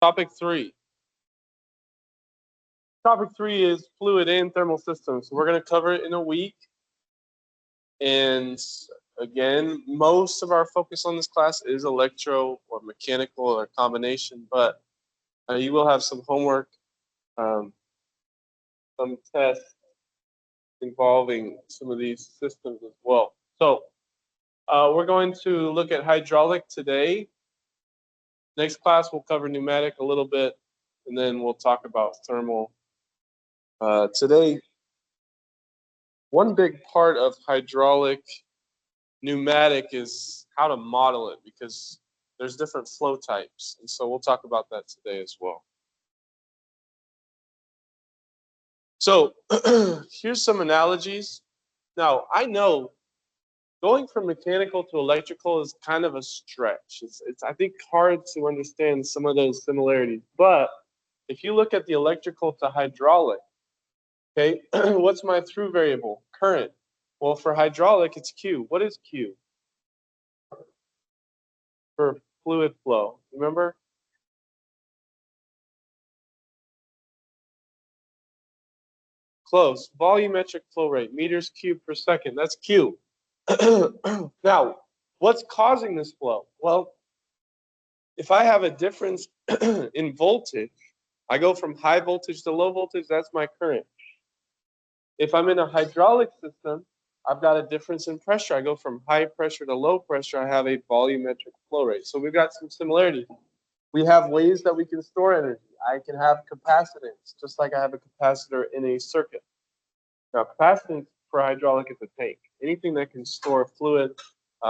Topic 3. Topic 3 is fluid and thermal systems. We're going to cover it in a week. And again, most of our focus on this class is electro or mechanical or combination, but you will have some homework, some tests involving some of these systems as well. So we're going to look at hydraulic today. Next class, we'll cover pneumatic a little bit, and then we'll talk about thermal. Today, one big part of hydraulic pneumatic is how to model it, because there's different flow types. And so we'll talk about that today as well. So here's some analogies. Now, I know going from mechanical to electrical is kind of a stretch. It's I think, hard to understand some of those similarities. But if you look at the electrical to hydraulic, okay, what's my through variable? Current. Well, for hydraulic, it's Q. What is Q? For fluid flow, remember? Close. Volumetric flow rate, meters cubed per second. That's Q. Now, what's causing this flow? Well, if I have a difference in voltage, I go from high voltage to low voltage, that's my current. If I'm in a hydraulic system, I've got a difference in pressure. I go from high pressure to low pressure, I have a volumetric flow rate. So we've got some similarities. We have ways that we can store energy. I can have capacitance, just like I have a capacitor in a circuit. Now, capacitance for hydraulic is a tank. Anything that can store fluid,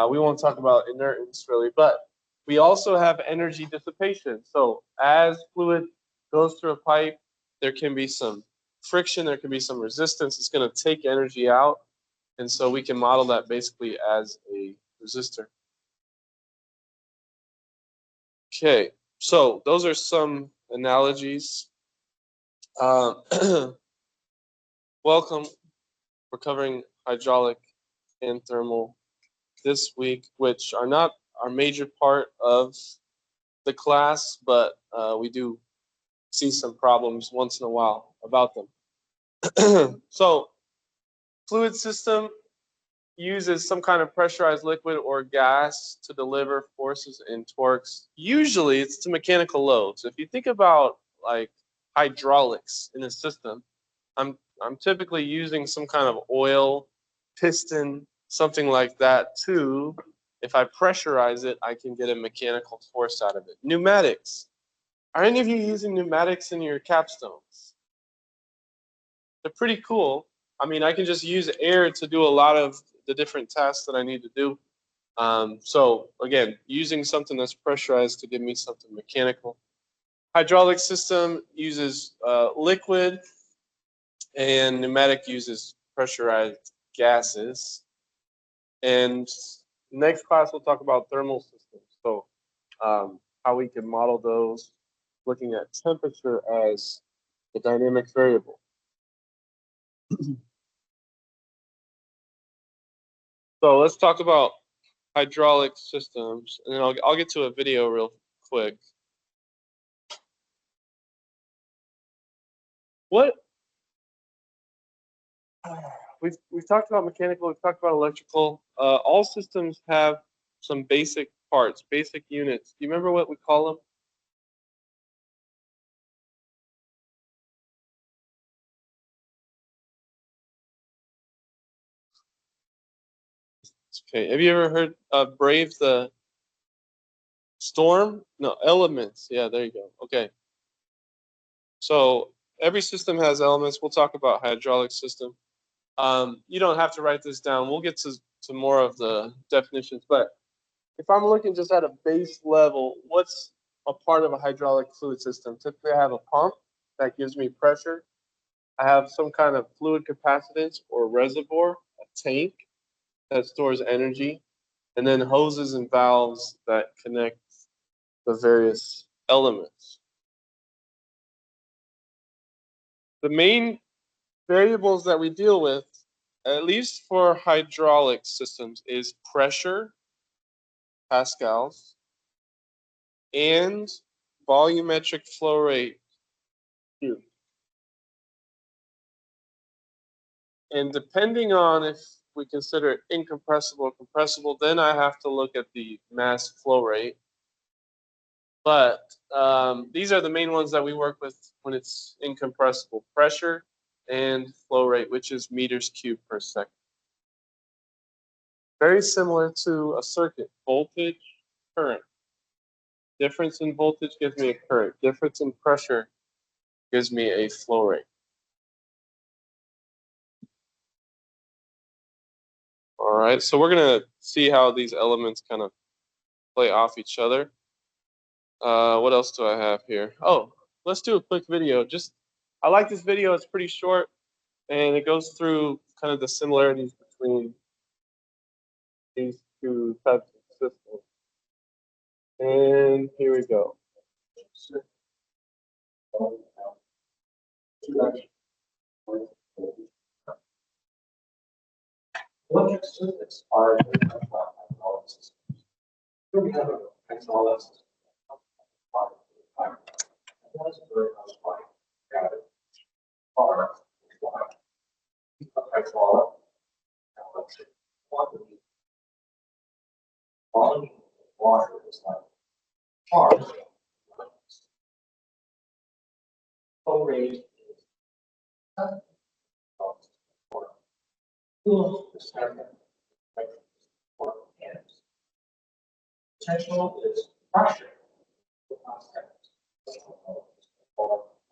we won't talk about inertance really, but we also have energy dissipation. So as fluid goes through a pipe, there can be some friction, there can be some resistance. It's going to take energy out. And so we can model that basically as a resistor. Okay, so those are some analogies. Welcome. We're covering hydraulic and thermal this week, which are not our major part of the class, but we do see some problems once in a while about them. So, fluid system uses some kind of pressurized liquid or gas to deliver forces and torques. Usually it's to mechanical loads. If you think about like hydraulics in a system, I'm typically using some kind of oil, piston, something like that too. If I pressurize it, I can get a mechanical force out of it. Pneumatics. Are any of you using pneumatics in your capstones? They're pretty cool. I mean, I can just use air to do a lot of the different tasks that I need to do. So again, using something that's pressurized to give me something mechanical. Hydraulic system uses liquid, and pneumatic uses pressurized gases. And next class we'll talk about thermal systems. So how we can model those, looking at temperature as the dynamic variable. So let's talk about hydraulic systems, and then I'll get to a video real quick. What we've talked about mechanical, we've talked about electrical. All systems have some basic parts, basic units. Do you remember what we call them? Okay. Have you ever heard of Brave the Storm? No, elements. Yeah, there you go. Okay. So every system has elements. We'll talk about hydraulic system. You don't have to write this down. We'll get to more of the definitions. But if I'm looking just at a base level, what's a part of a hydraulic fluid system? Typically, I have a pump that gives me pressure. I have some kind of fluid capacitance or reservoir, a tank that stores energy, and then hoses and valves that connect the various elements. The main variables that we deal with, at least for hydraulic systems, is pressure, pascals, and volumetric flow rate Q. And depending on if we consider it incompressible or compressible, then I have to look at the mass flow rate. But these are the main ones that we work with when it's incompressible: pressure and flow rate, which is meters cubed per second. Very similar to a circuit: voltage, current. Difference in voltage gives me a current. Difference in pressure gives me a flow rate. All right, so we're gonna see how these elements kind of play off each other. What else do I have here? Oh, let's do a quick video. I like this video. It's pretty short, and it goes through kind of the similarities between these two types of systems. And here we go. Electric circuits are hydraulic systems. Here we have a hydraulic system. That's very much like gravity. Are hydraulic, electric, quantity. Volume of water is like charge. Flow rate is coulombs per second. Potential is pressure.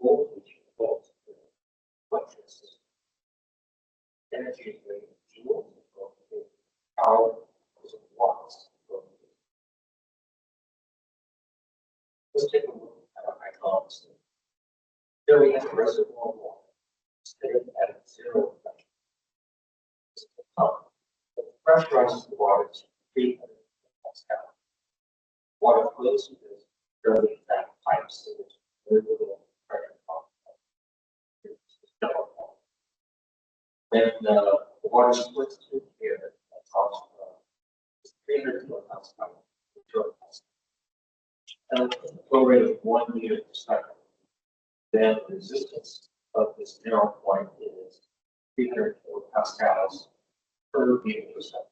Voltage, volts, electricity. Energy is rated in joules, power is in watts. Let's take a look at our hydraulic system. Here we have a reservoir of water, sitting at zero pressure. This is a pump that pressurizes the water to 300 pascal. Water flows through this fairly fat pipe, so there's very little pressure pump. When the water splits through here, that causes 300 kilopascal. And the flow rate of 1 meter per second. Then the resistance of this narrow point is 300 kilopascals per meter per second.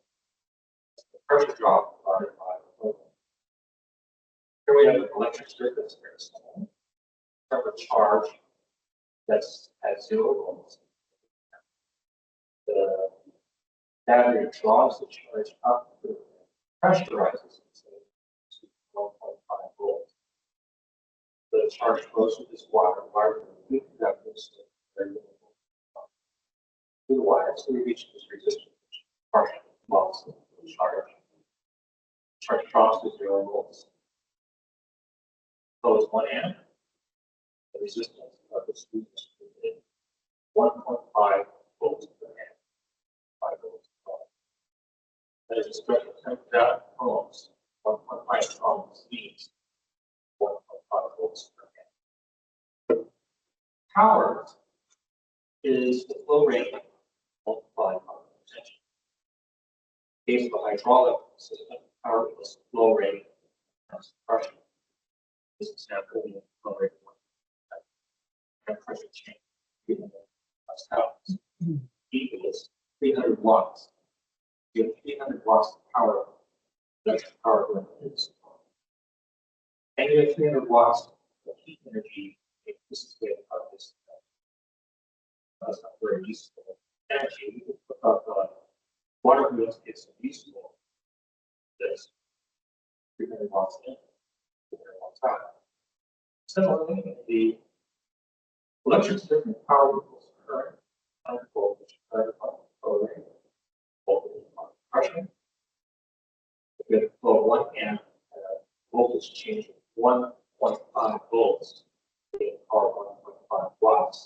The pressure drop divided by the flow rate. Here we have an electric circuit that's very small. We have a charge that's at 0 volts. The battery draws the charge up, pressurizes it to 1.5 volts. The charge flows through this water through the conductors through the wire, so we reach this resistance, which partially melts the charge. Charge drops to 0 volts. Flows 1 amp. The resistance of this is 1.5 volts per amp. 5 volts per amp. That is expression of 10,000 ohms. 1.5 ohms means 1.5 volts per amp. Power is the flow rate multiplied by the potential. In the case of a hydraulic system, power is flow rate times pressure. This example, we have flow rate and pressure change. 300 pascals equals 300 watts. You have 300 watts of power, electric power going into this. And you have 300 watts of heat energy. This is the part of this. That's not very useful energy. We can put up water wheels, it's useful. This 300 watts in, 300 watts out. Similarly, the electric circuit power equals current, voltage, current, flow rate, voltage, pressure. If we have a flow of 1 amp, voltage change of 1.5 volts, power 1.5 watts.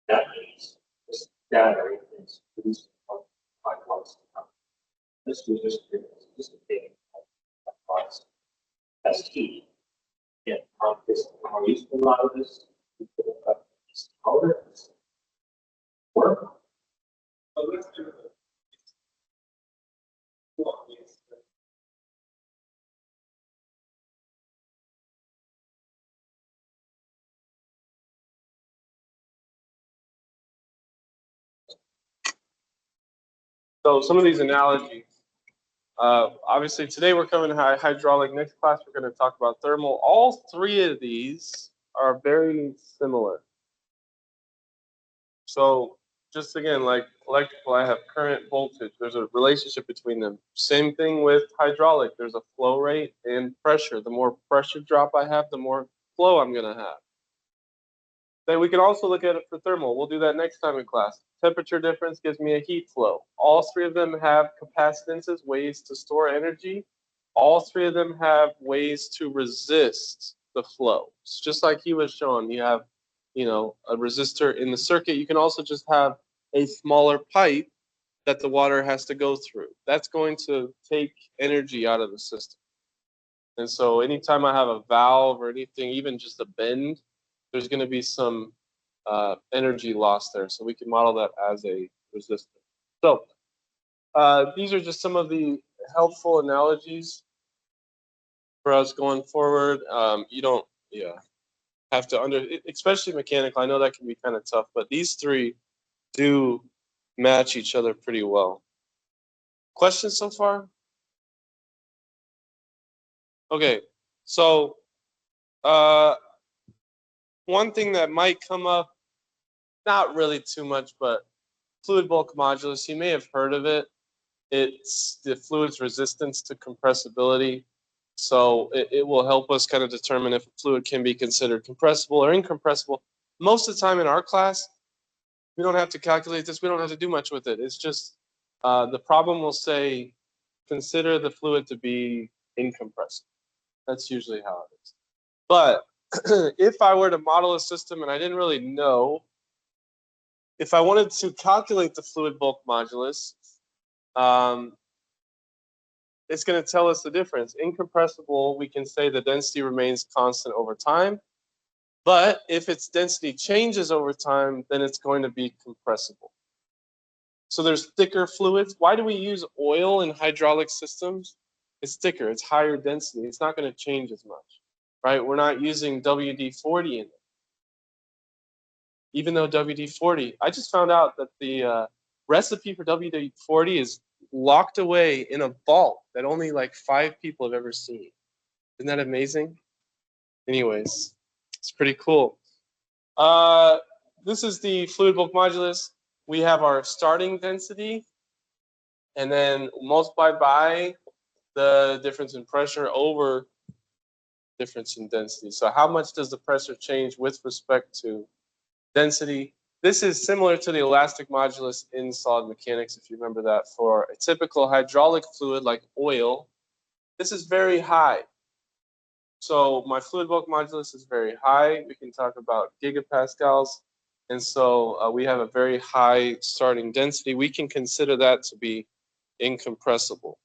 That means this battery is producing 1.5 watts. This resistor is dissipating 1.5 watts as heat. Again, how useful a lot of this? We put up these motors. Work. So let's do it. So some of these analogies. Obviously, today we're covering hydraulic. Next class, we're going to talk about thermal. All three of these are very similar. So just again, like electrical, I have current, voltage. There's a relationship between them. Same thing with hydraulic. There's a flow rate and pressure. The more pressure drop I have, the more flow I'm going to have. Then we can also look at it for thermal. We'll do that next time in class. Temperature difference gives me a heat flow. All three of them have capacitances, ways to store energy. All three of them have ways to resist the flow. It's just like he was showing, you have, a resistor in the circuit. You can also just have a smaller pipe that the water has to go through. That's going to take energy out of the system. And so anytime I have a valve or anything, even just a bend, there's going to be some energy loss there. So we can model that as a resistor. So these are just some of the helpful analogies for us going forward. You don't have to especially mechanical. I know that can be kind of tough, but these three do match each other pretty well. Questions so far? Okay, so one thing that might come up, not really too much, but fluid bulk modulus, you may have heard of it. It's the fluid's resistance to compressibility. So it will help us kind of determine if a fluid can be considered compressible or incompressible. Most of the time in our class, we don't have to calculate this. We don't have to do much with it. It's just the problem will say, consider the fluid to be incompressible. That's usually how it is. But if I were to model a system and I didn't really know, if I wanted to calculate the fluid bulk modulus, it's going to tell us the difference. Incompressible, we can say the density remains constant over time. But if its density changes over time, then it's going to be compressible. So there's thicker fluids. Why do we use oil in hydraulic systems? It's thicker, it's higher density. It's not going to change as much, right? We're not using WD-40 in it. Even though WD-40, I just found out that the recipe for WD-40 is locked away in a vault that only like 5 people have ever seen. Isn't that amazing? Anyways, it's pretty cool. This is the fluid bulk modulus. We have our starting density, and then multiplied by the difference in pressure over difference in density. So how much does the pressure change with respect to density? This is similar to the elastic modulus in solid mechanics, if you remember that. For a typical hydraulic fluid like oil, this is very high. So my fluid bulk modulus is very high. We can talk about gigapascals. And so we have a very high starting density. We can consider that to be incompressible.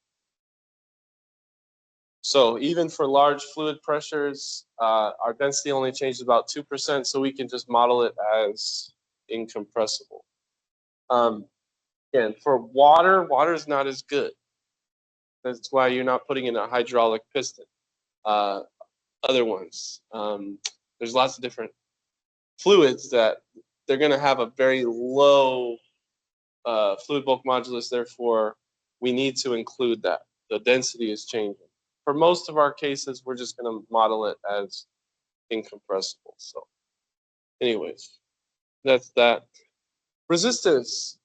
So even for large fluid pressures, our density only changes about 2%, so we can just model it as incompressible. Again, for water, water is not as good. That's why you're not putting in a hydraulic piston. Other ones, there's lots of different fluids that they're going to have a very low fluid bulk modulus. Therefore, we need to include that. The density is changing. For most of our cases, we're just going to model it as incompressible. So anyways, that's that. Resistance.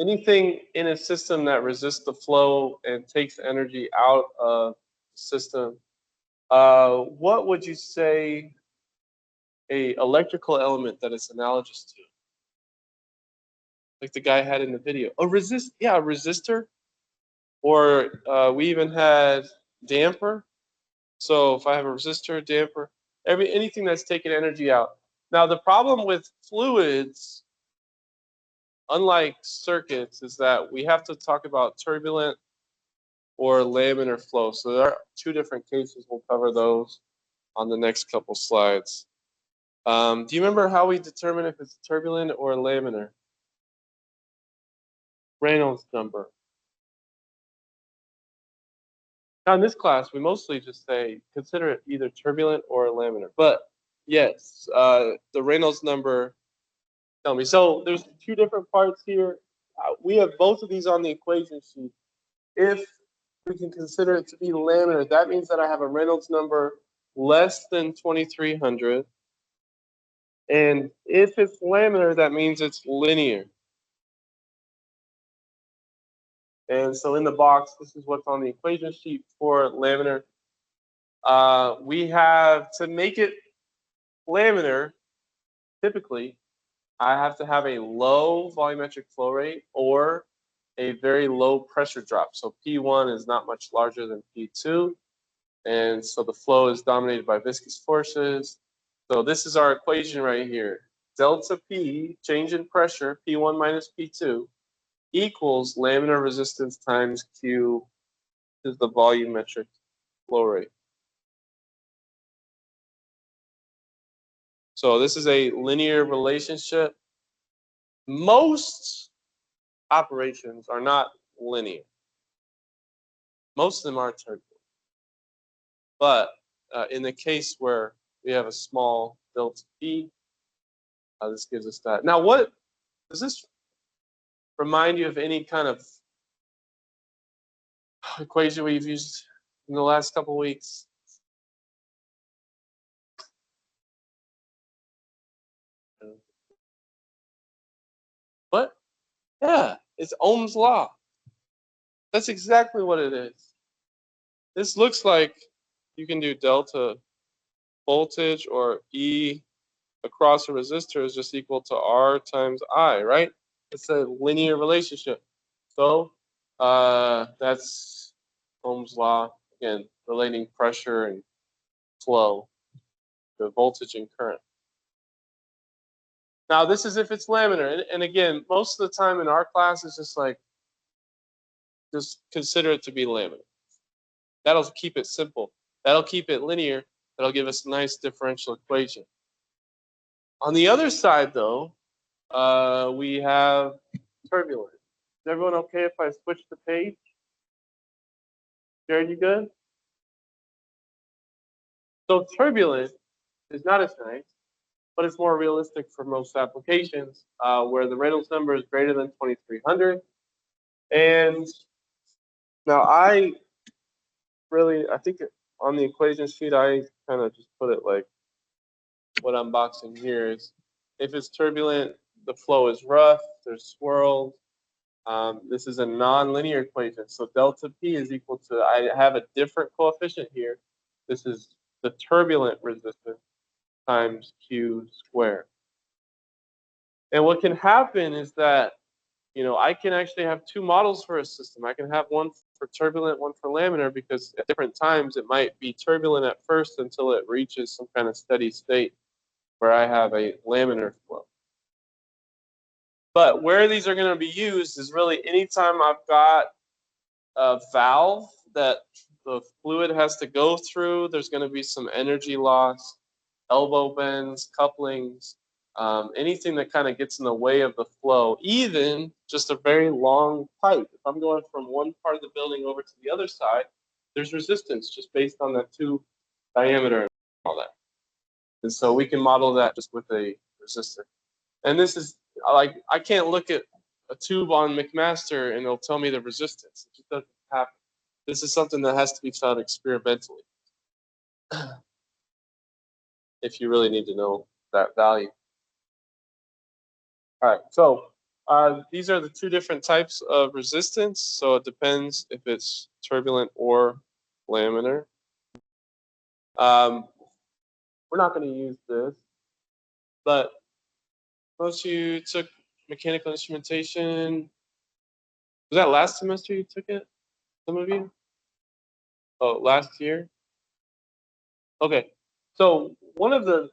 Anything in a system that resists the flow and takes energy out of the system, what would you say a electrical element that it's analogous to? Like the guy had in the video. A resistor. Or we even had damper. So if I have a resistor, damper, anything that's taking energy out. Now the problem with fluids, unlike circuits, is that we have to talk about turbulent or laminar flow. So there are 2 different cases. We'll cover those on the next couple slides. Do you remember how we determine if it's turbulent or laminar? Reynolds number. Now in this class, we mostly just say, consider it either turbulent or laminar. But yes, the Reynolds number, tell me. So there's 2 different parts here. we have both of these on the equation sheet. If we can consider it to be laminar, that means that I have a Reynolds number less than 2300. And if it's laminar, that means it's linear. And so in the box, this is what's on the equation sheet for laminar. We have, to make it laminar, typically, I have to have a low volumetric flow rate or a very low pressure drop. So P1 is not much larger than P2. And so the flow is dominated by viscous forces. So this is our equation right here. Delta P, change in pressure, P1 minus P2, equals laminar resistance times Q, is the volumetric flow rate. So this is a linear relationship. Most operations are not linear. Most of them are turbulent. But in the case where we have a small delta P, this gives us that. Now, what does this remind you of any kind of equation we've used in the last couple of weeks? What? Yeah, it's Ohm's law. That's exactly what it is. This looks like you can do delta voltage or E across a resistor is just equal to R times I, right? It's a linear relationship. So that's Ohm's law, again, relating pressure and flow, the voltage and current. Now, this is if it's laminar. And again, most of the time in our class, it's just like, just consider it to be laminar. That'll keep it simple. That'll keep it linear. That'll give us a nice differential equation. On the other side, though, we have turbulence. Is everyone okay if I switch the page? Jared, you good? So turbulent is not as nice, but it's more realistic for most applications where the Reynolds number is greater than 2300. And now I think on the equation sheet, I kind of just put it like what I'm boxing here is if it's turbulent, the flow is rough, there's swirls. This is a nonlinear equation. So delta P is equal to, I have a different coefficient here. This is the turbulent resistance times Q squared. And what can happen is that, I can actually have two models for a system. I can have one for turbulent, one for laminar, because at different times it might be turbulent at first until it reaches some kind of steady state where I have a laminar flow. But where these are going to be used is really anytime I've got a valve that the fluid has to go through, there's going to be some energy loss, elbow bends, couplings, anything that kind of gets in the way of the flow, even just a very long pipe. If I'm going from one part of the building over to the other side, there's resistance just based on that tube diameter and all that. And so we can model that just with a resistor. And this is like, I can't look at a tube on McMaster and it'll tell me the resistance. It just doesn't happen. This is something that has to be found experimentally if you really need to know that value. All right, so these are the two different types of resistance. So it depends if it's turbulent or laminar. We're not going to use this, but most of you took mechanical instrumentation. Was that last semester you took it? Some of you? Oh, last year? Okay. So one of the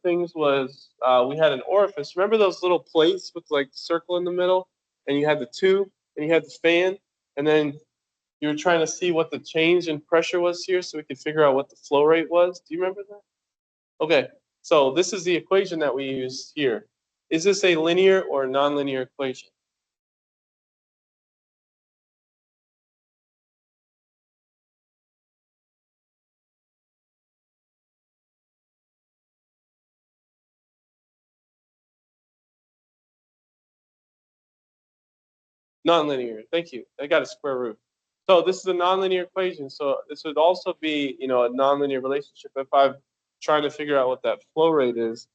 things was we had an orifice. Remember those little plates with like the circle in the middle, and you had the tube, and you had the fan, and then you were trying to see what the change in pressure was here, so we could figure out what the flow rate was. Do you remember that? Okay. So this is the equation that we use here. Is this a linear or nonlinear equation? Nonlinear. Thank you. I got a square root. So this is a nonlinear equation. So this would also be, a nonlinear relationship if I'm trying to figure out what that flow rate is.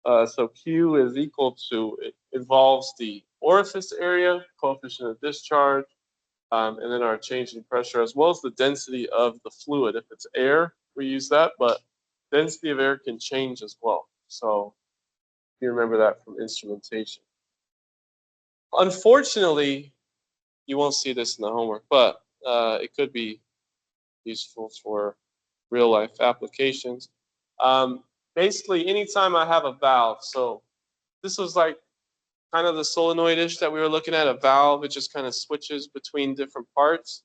So Q is equal to, it involves the orifice area, coefficient of discharge, and then our change in pressure, as well as the density of the fluid. If it's air, we use that, but density of air can change as well. So you remember that from instrumentation. Unfortunately, you won't see this in the homework, but it could be useful for real life applications. Basically, anytime I have a valve, so this was like kind of the solenoid-ish that we were looking at, a valve, it just kind of switches between different parts.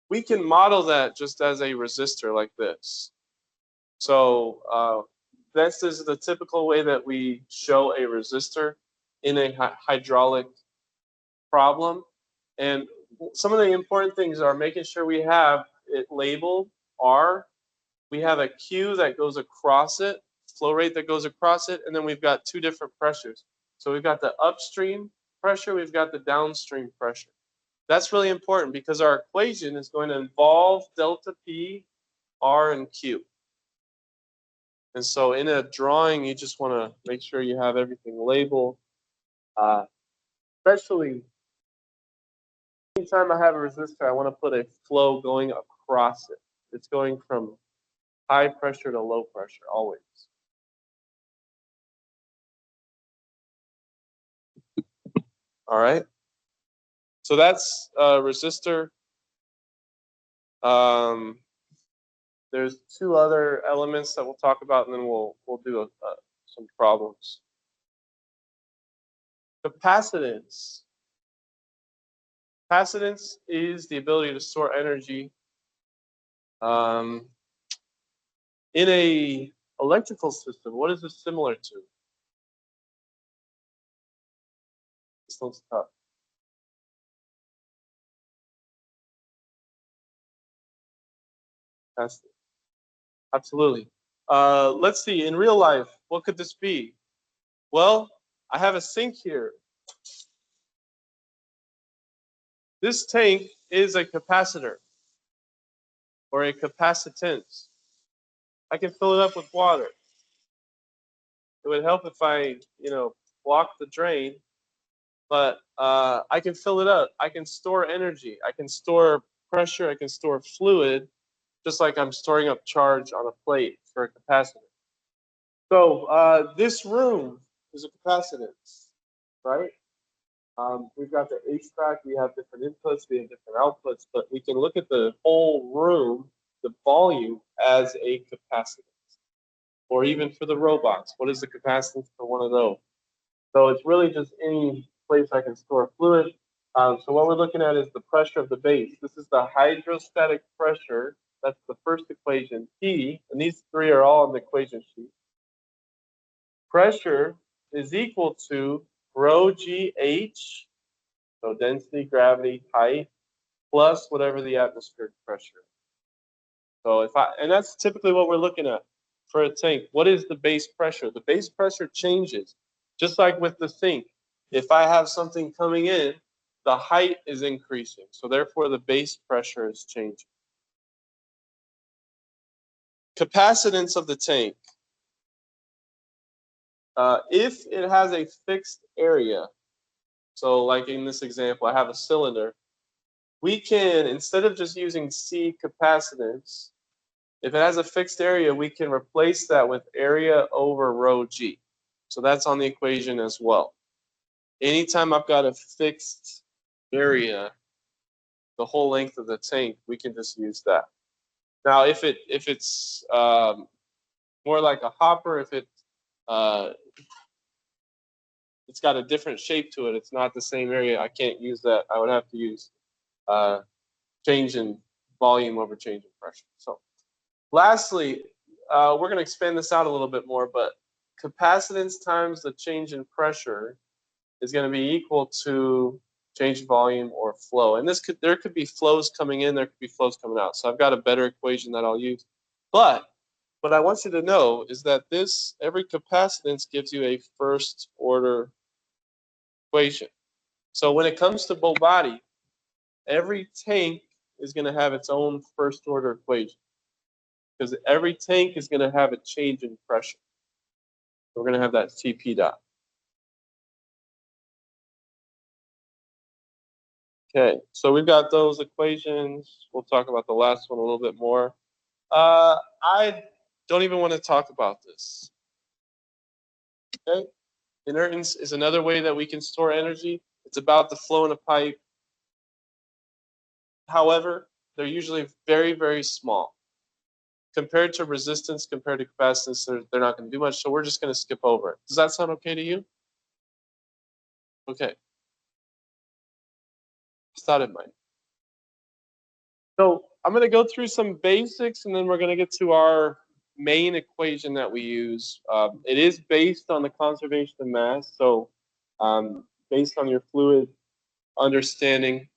We can model that just as a resistor like this. So this is the typical way that we show a resistor in a hydraulic problem. And some of the important things are making sure we have it labeled R. We have a Q that goes across it, flow rate that goes across it, and then we've got two different pressures. So we've got the upstream pressure, we've got the downstream pressure. That's really important because our equation is going to involve delta P, R, and Q. And so in a drawing, you just want to make sure you have everything labeled, especially anytime I have a resistor, I want to put a flow going across it. It's going from high pressure to low pressure, always. All right. So that's resistor. There's two other elements that we'll talk about, and then we'll do some problems. Capacitance. Capacitance is the ability to store energy in a electrical system. What is this similar to? This one's tough. Capacitance. Absolutely. Let's see. In real life, what could this be? Well, I have a sink here. This tank is a capacitor or a capacitance. I can fill it up with water. It would help if I, block the drain, but I can fill it up. I can store energy. I can store pressure. I can store fluid, just like I'm storing up charge on a plate for a capacitor. So this room is a capacitance, right? We've got the HVAC, we have different inputs, we have different outputs, but we can look at the whole room, the volume, as a capacitance. Or even for the robots, what is the capacitance for one of those? So it's really just any place I can store fluid. So what we're looking at is the pressure of the base. This is the hydrostatic pressure. That's the first equation, P, and these three are all on the equation sheet. Pressure is equal to rho GH, so density, gravity, height, plus whatever the atmospheric pressure. So and that's typically what we're looking at for a tank. What is the base pressure? The base pressure changes, just like with the sink. If I have something coming in, the height is increasing, so therefore the base pressure is changing. Capacitance of the tank. If it has a fixed area, so like in this example, I have a cylinder, we can, instead of just using C capacitance, if it has a fixed area, we can replace that with area over rho G. So that's on the equation as well. Anytime I've got a fixed area, the whole length of the tank, we can just use that. Now, if it's more like a hopper, if it's got a different shape to it, it's not the same area, I can't use that. I would have to use change in volume over change in pressure. So lastly, we're going to expand this out a little bit more, but capacitance times the change in pressure is going to be equal to change in volume or flow. And there could be flows coming in, there could be flows coming out. So I've got a better equation that I'll use. But what I want you to know is that every capacitance gives you a first order equation. So when it comes to bow body, every tank is going to have its own first order equation because every tank is going to have a change in pressure. We're going to have that Cp dot. Okay, so we've got those equations. We'll talk about the last one a little bit more. I don't even want to talk about this. Okay, inertance is another way that we can store energy. It's about the flow in a pipe. However, they're usually very, very small. Compared to resistance, compared to capacitance, they're not going to do much, so we're just going to skip over it. Does that sound okay to you? Okay. Just thought it might. So I'm going to go through some basics, and then we're going to get to our main equation that we use. It is based on the conservation of mass, so based on your fluid understanding,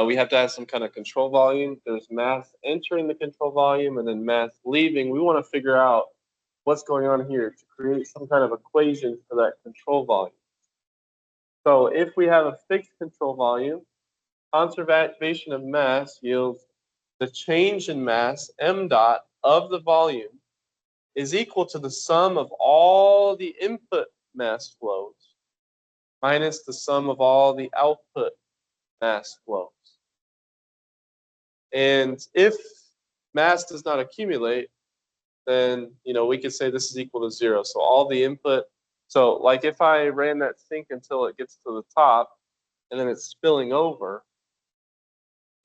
we have to have some kind of control volume. There's mass entering the control volume and then mass leaving. We want to figure out what's going on here to create some kind of equation for that control volume. So if we have a fixed control volume, conservation of mass yields the change in mass, m dot, of the volume is equal to the sum of all the input mass flows minus the sum of all the output mass flows. And if mass does not accumulate, then we could say this is equal to 0. So all the input, so like if I ran that sink until it gets to the top and then it's spilling over,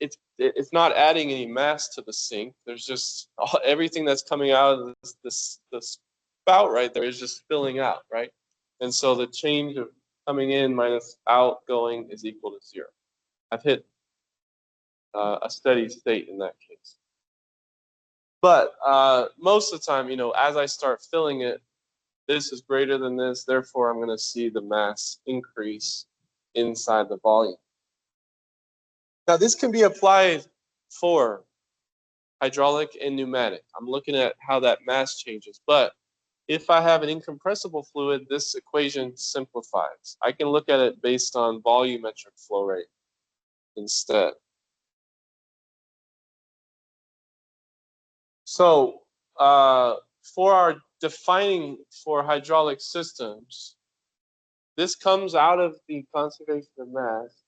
it's not adding any mass to the sink. There's just everything that's coming out of this spout right there is just spilling out, right? And so the change of coming in minus outgoing is equal to 0. I've hit a steady state in that case. But most of the time, as I start filling it, this is greater than this. Therefore, I'm going to see the mass increase inside the volume. Now, this can be applied for hydraulic and pneumatic. I'm looking at how that mass changes. But if I have an incompressible fluid, this equation simplifies. I can look at it based on volumetric flow rate instead. So for our defining for hydraulic systems, this comes out of the conservation of mass,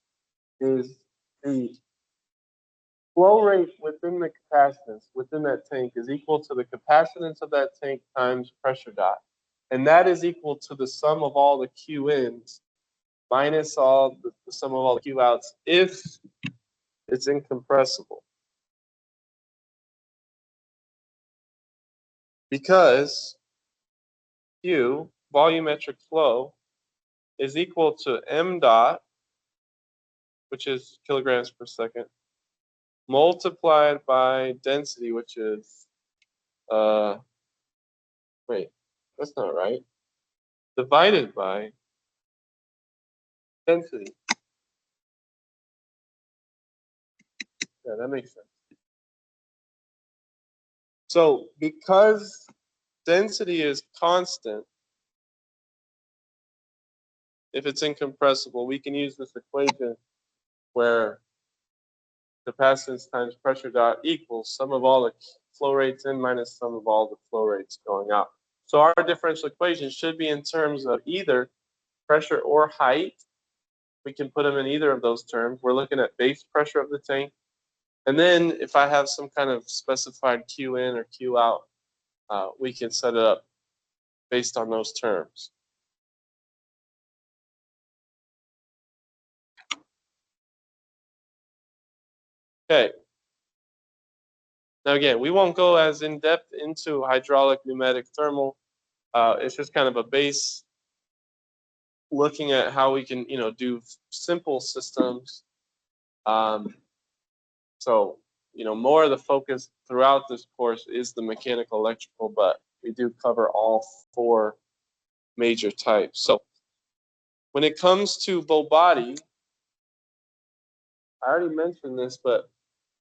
is the flow rate within the capacitance within that tank is equal to the capacitance of that tank times pressure dot. And that is equal to the sum of all the Q ins minus all the sum of all the Q outs if it's incompressible. Because Q, volumetric flow, is equal to m dot, which is kilograms per second, multiplied by density, which is, wait, that's not right, divided by density. Yeah, that makes sense. So because density is constant, if it's incompressible, we can use this equation where capacitance times pressure dot equals sum of all the flow rates in minus sum of all the flow rates going out. So our differential equation should be in terms of either pressure or height. We can put them in either of those terms. We're looking at base pressure of the tank. And then if I have some kind of specified Q in or Q out, we can set it up based on those terms. Okay. Now again, we won't go as in depth into hydraulic, pneumatic, thermal. It's just kind of a base looking at how we can, do simple systems. So, more of the focus throughout this course is the mechanical, electrical, but we do cover all 4 major types. So when it comes to bow body, I already mentioned this, but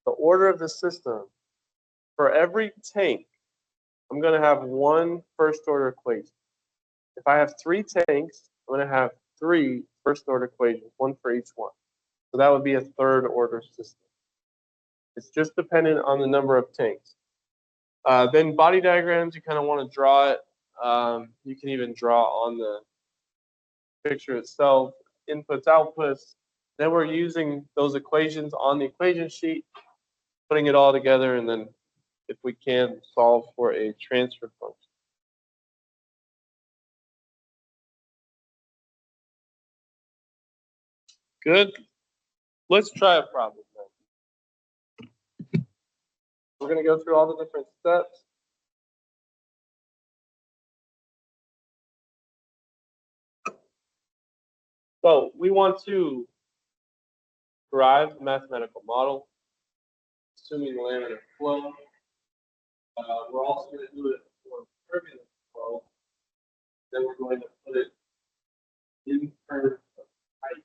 the order of the system, for every tank, I'm going to have 1 first order equation. If I have 3 tanks, I'm going to have 3 first order equations, one for each one. So that would be a third order system. It's just dependent on the number of tanks. Then body diagrams, you kind of want to draw it. You can even draw on the picture itself, inputs, outputs. Then we're using those equations on the equation sheet, putting it all together, and then if we can, solve for a transfer function. Good. Let's try a problem then. We're going to go through all the different steps. So we want to derive the mathematical model, assuming laminar flow. We're also going to do it for turbulent flow. Then we're going to put it in terms of height.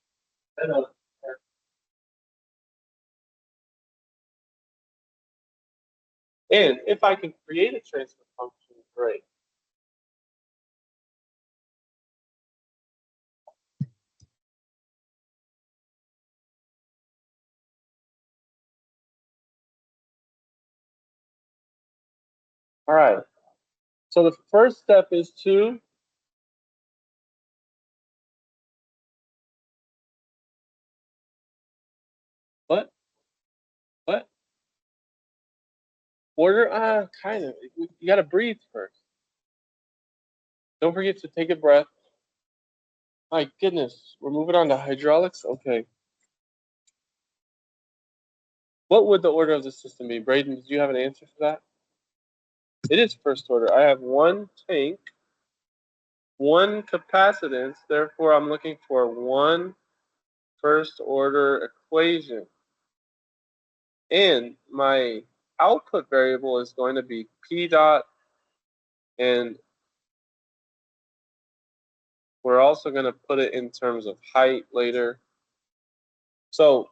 And if I can create a transfer function, great. All right. So the first step is to what? Order? Kind of. You got to breathe first. Don't forget to take a breath. My goodness, we're moving on to hydraulics? Okay. What would the order of the system be? Braden, did you have an answer for that? It is first order. I have one tank, one capacitance, therefore I'm looking for one first order equation. And my output variable is going to be P dot, and we're also going to put it in terms of height later. So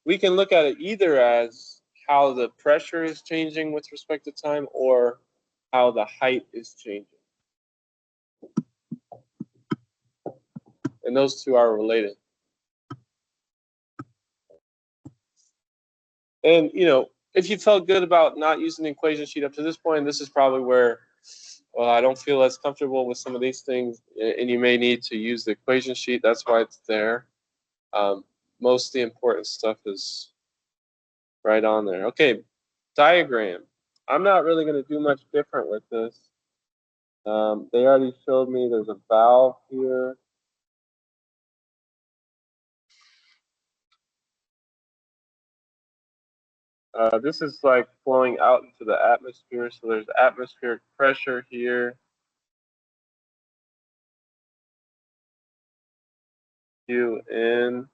we can look at it either as how the pressure is changing with respect to time or how the height is changing. And those two are related. And, you know, if you felt good about not using the equation sheet up to this point, this is probably where, well, I don't feel as comfortable with some of these things, and you may need to use the equation sheet. That's why it's there. Most of the important stuff is right on there. Okay, diagram. I'm not really going to do much different with this. They already showed me there's a valve here. This is like flowing out into the atmosphere, so there's atmospheric pressure here. Q in.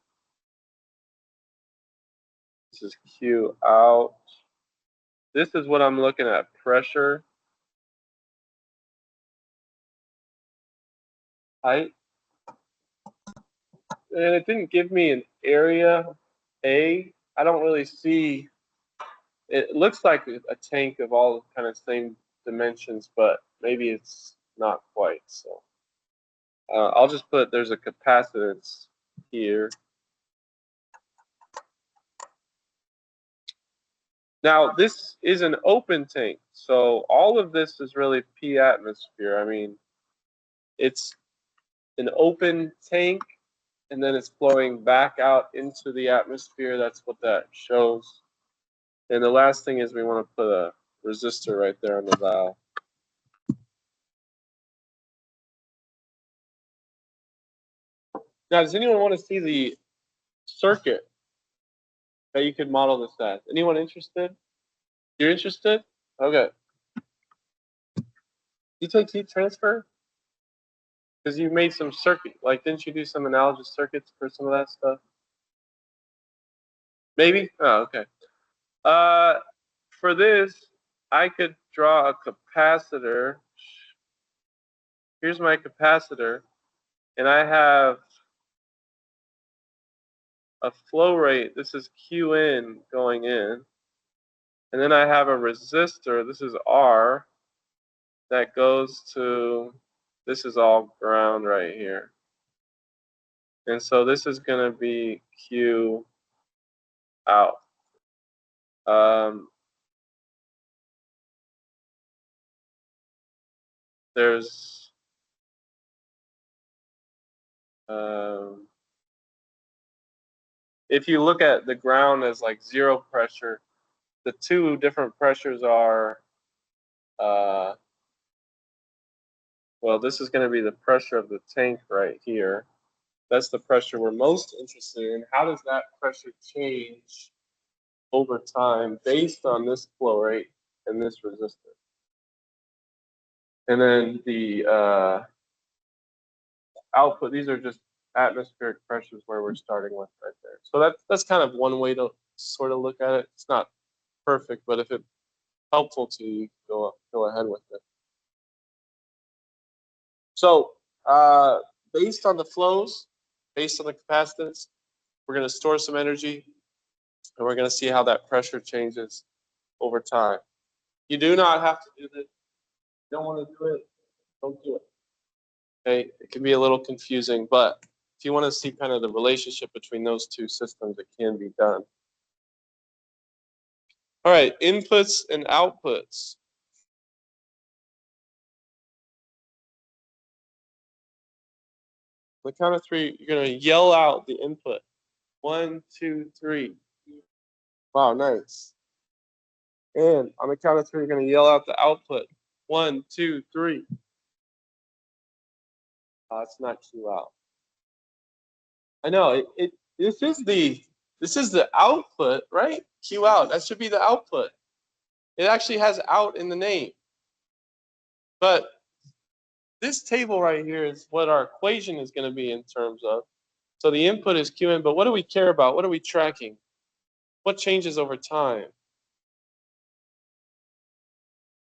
This is Q out. This is what I'm looking at, pressure, height. And it didn't give me an area A. I don't really see, it looks like a tank of all kind of same dimensions, but maybe it's not quite. So I'll just put, there's a capacitance here. Now, this is an open tank, so all of this is really P atmosphere. I mean, it's an open tank, and then it's flowing back out into the atmosphere. That's what that shows. And the last thing is we want to put a resistor right there on the valve. Now, does anyone want to see the circuit that you could model this as? Anyone interested? You're interested? Okay. You take heat transfer? Because you made some circuit. Like, didn't you do some analogous circuits for some of that stuff? Maybe? Oh, okay. For this, I could draw a capacitor. Here's my capacitor, and I have a flow rate. This is Q in going in. And then I have a resistor. This is R that goes to, this is all ground right here. And so this is going to be Q out. There's if you look at the ground as like zero pressure, the two different pressures are, well, this is going to be the pressure of the tank right here. That's the pressure we're most interested in. How does that pressure change over time based on this flow rate and this resistor? And then the output, these are just atmospheric pressures where we're starting with right there. So that's kind of one way to sort of look at it. It's not perfect, but if it's helpful to you, go ahead with it. So based on the flows, based on the capacitance, we're going to store some energy, and we're going to see how that pressure changes over time. You do not have to do this. If you don't want to do it, don't do it. Okay, it can be a little confusing, but if you want to see kind of the relationship between those two systems, it can be done. All right, inputs and outputs. On the count of three, you're going to yell out the input. 1, 2, 3. Wow, nice. And on the count of three, you're going to yell out the output. 1, 2, 3. It's not Q out. I know this is the output, right? Q out. That should be the output. It actually has out in the name. But this table right here is what our equation is going to be in terms of. So the input is Q in, but what do we care about? What are we tracking? What changes over time?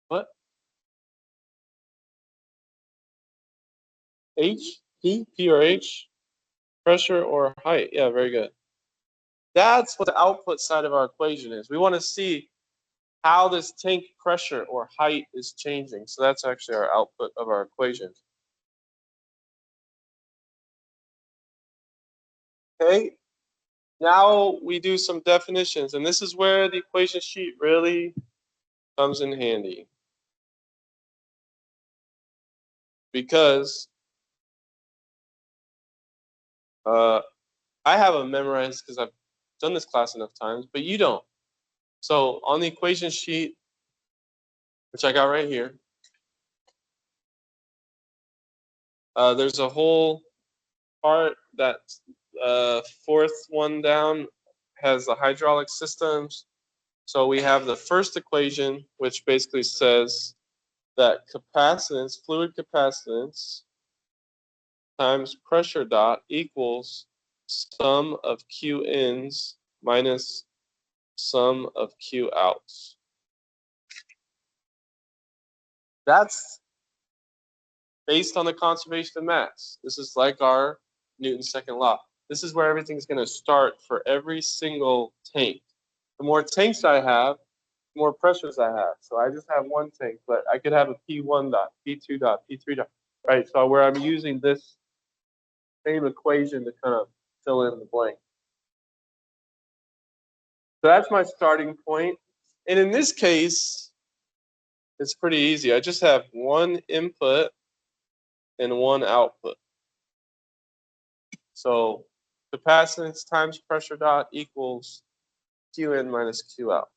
What? H? P or H? Pressure or height? Yeah, very good. That's what the output side of our equation is. We want to see how this tank pressure or height is changing. So that's actually our output of our equation. Okay, now we do some definitions, and this is where the equation sheet really comes in handy. Because I have them memorized because I've done this class enough times, but you don't. So on the equation sheet, which I got right here, there's a whole part that fourth one down has the hydraulic systems. So we have the first equation, which basically says that capacitance, fluid capacitance, times pressure dot equals sum of Q ins minus sum of Q outs. That's based on the conservation of mass. This is like our Newton's second law. This is where everything's going to start for every single tank. The more tanks I have, the more pressures I have. So I just have one tank, but I could have a P1 dot, P2 dot, P3 dot, right? So where I'm using this same equation to kind of fill in the blank. So that's my starting point. And in this case, it's pretty easy. I just have one input and one output. So capacitance times pressure dot equals Q in minus Q out.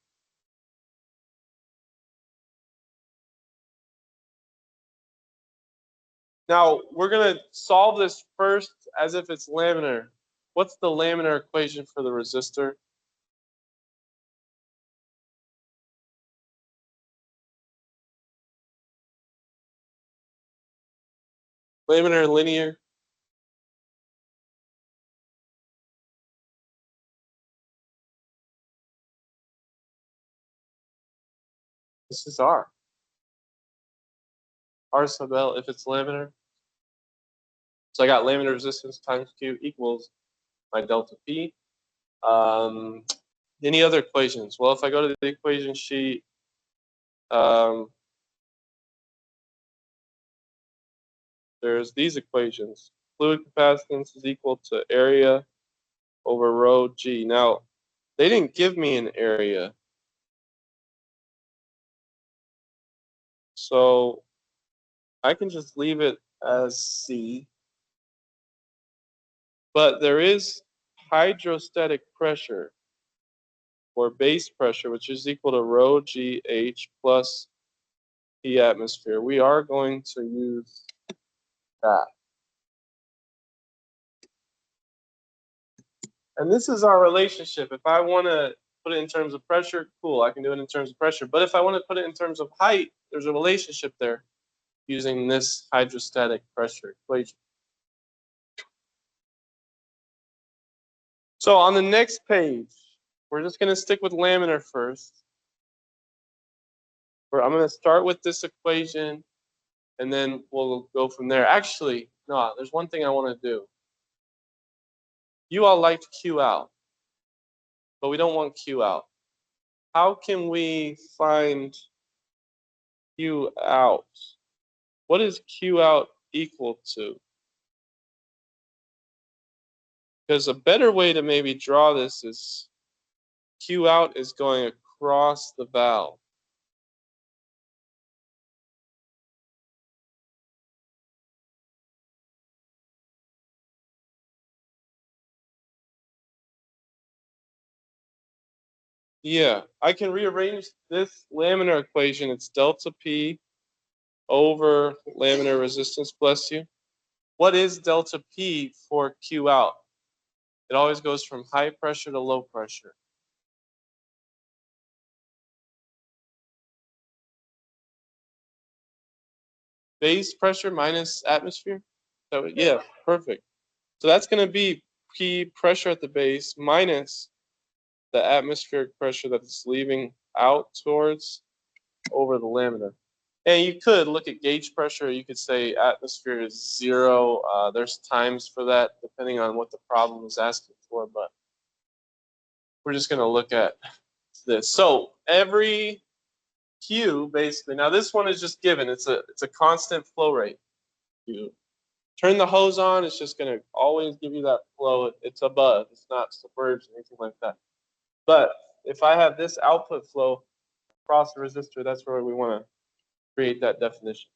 Now we're going to solve this first as if it's laminar. What's the laminar equation for the resistor? Laminar, linear? This is R. R sub L if it's laminar. So I got laminar resistance times Q equals my delta P. Any other equations? Well, if I go to the equation sheet, there's these equations. fluid capacitance is equal to area over rho G. Now, they didn't give me an area. So I can just leave it as C. But there is hydrostatic pressure or base pressure, which is equal to rho GH plus P atmosphere. We are going to use that. And this is our relationship. If I want to put it in terms of pressure, cool, I can do it in terms of pressure. But if I want to put it in terms of height, there's a relationship there using this hydrostatic pressure equation. So on the next page, we're just going to stick with laminar first. I'm going to start with this equation, and then we'll go from there. Actually, no, there's one thing I want to do. You all liked Q out, but we don't want Q out. How can we find Q out? What is Q out equal to? Because a better way to maybe draw this is Q out is going across the valve. Yeah, I can rearrange this laminar equation. It's delta P over laminar resistance, bless you. What is delta P for Q out? It always goes from high pressure to low pressure. Base pressure minus atmosphere? Yeah, perfect. So that's going to be P pressure at the base minus the atmospheric pressure that it's leaving out towards over the laminar. And you could look at gauge pressure. You could say atmosphere is 0. There's times for that depending on what the problem is asking for, but we're just going to look at this. So every Q basically, now this one is just given. It's a constant flow rate. You turn the hose on, it's just going to always give you that flow. It's above. It's not submerged or anything like that. But if I have this output flow across the resistor, that's where we want to create that definition.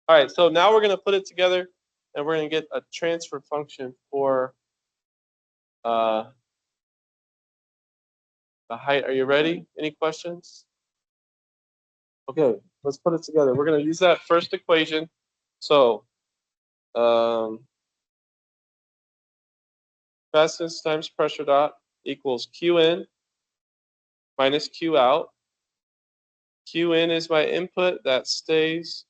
All right, so now we're going to put it together, and we're going to get a transfer function for the height. Are you ready? Any questions? Okay, let's put it together. We're going to use that first equation. So capacitance times pressure dot equals Q in minus Q out. Q in is my input, that stays.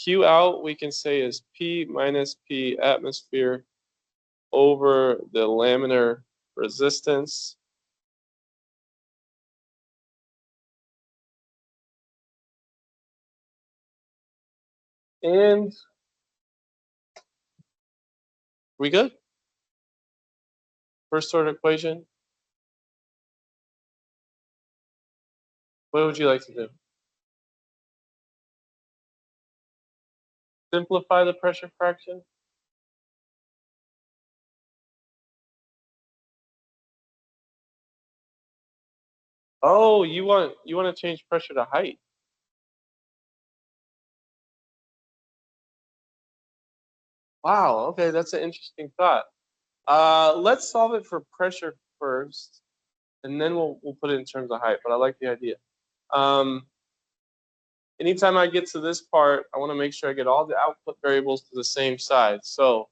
Q out we can say is P minus P atmosphere over the laminar resistance. And we good? First order equation. What would you like to do? Simplify the pressure fraction? Oh, you want to change pressure to height. Wow, okay, that's an interesting thought. Let's solve it for pressure first, and then we'll put it in terms of height, but I like the idea. Anytime I get to this part, I want to make sure I get all the output variables to the same side. So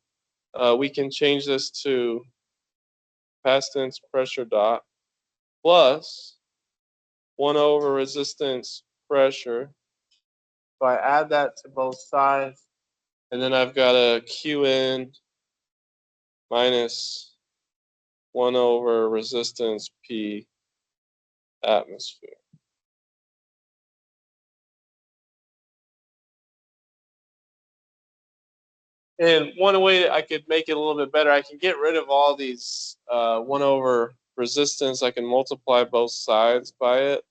we can change this to capacitance pressure dot plus 1 over resistance pressure. So I add that to both sides, and then I've got a Q in minus 1 over resistance P atmosphere. And one way I could make it a little bit better, I can get rid of all these 1 over resistance. I can multiply both sides by it.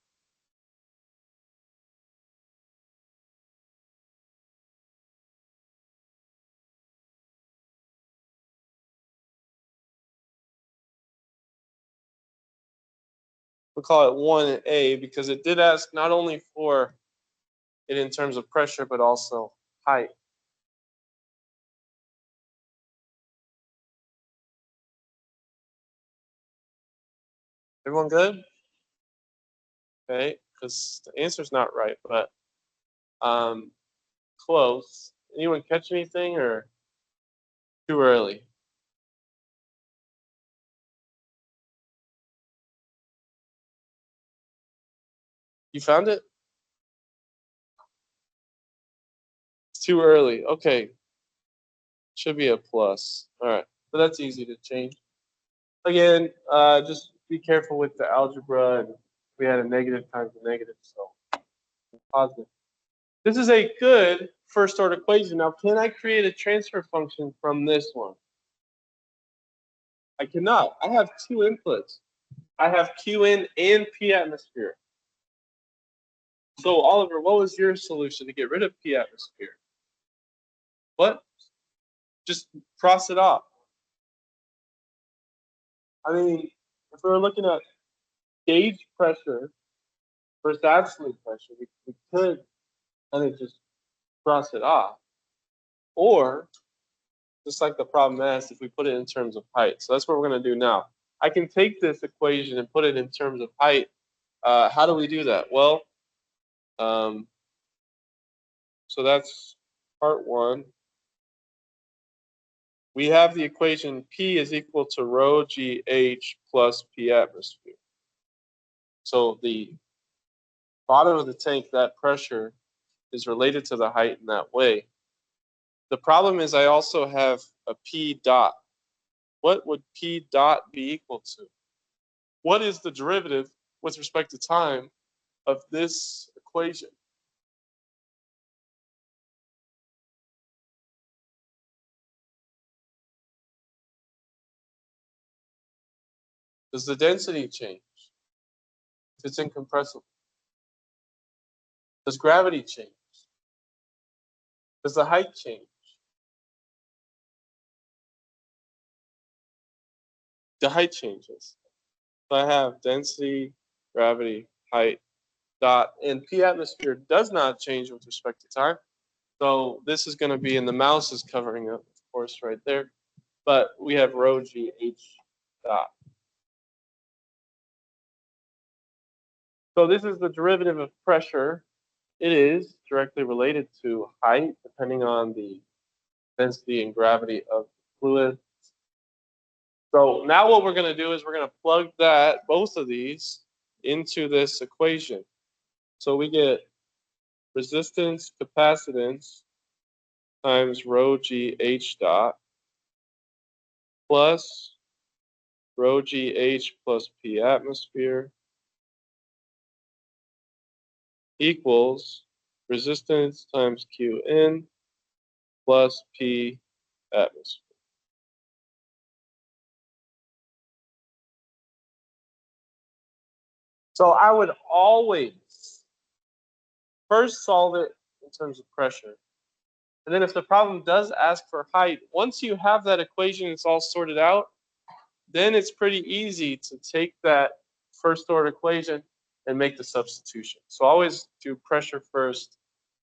we'll call it 1A because it did ask not only for it in terms of pressure, but also height. Everyone good? Okay, because the answer's not right, but close. Anyone catch anything or too early? You found it? It's too early. Okay, should be a plus. All right, so that's easy to change. Again, just be careful with the algebra. And we had a negative times a negative, so positive. This is a good first order equation. Now, can I create a transfer function from this one? I cannot. I have two inputs. I have Qn and P atmosphere. So, Oliver, what was your solution to get rid of P atmosphere? What? Just cross it off. I mean, if we were looking at gauge pressure versus absolute pressure, we could kind of just cross it off. Or, just like the problem asked, if we put it in terms of height. So that's what we're going to do now. I can take this equation and put it in terms of height. How do we do that? Well, so that's part one. We have the equation P is equal to rho GH plus P atmosphere. So the bottom of the tank, that pressure is related to the height in that way. The problem is I also have a P dot. What would P dot be equal to? What is the derivative with respect to time of this equation? Does the density change if it's incompressible? Does gravity change? Does the height change? The height changes. So I have density, gravity, height, dot, and P atmosphere does not change with respect to time. So this is going to be, and the mouse is covering up, of course, right there. But we have rho GH dot. So this is the derivative of pressure. It is directly related to height, depending on the density and gravity of the fluid. So now what we're going to do is we're going to plug that, both of these, into this equation. So we get resistance, capacitance times rho GH dot plus rho GH plus P atmosphere equals resistance times Qn plus P atmosphere. So I would always first solve it in terms of pressure. And then if the problem does ask for height, once you have that equation, it's all sorted out, then it's pretty easy to take that first order equation and make the substitution. So always do pressure first.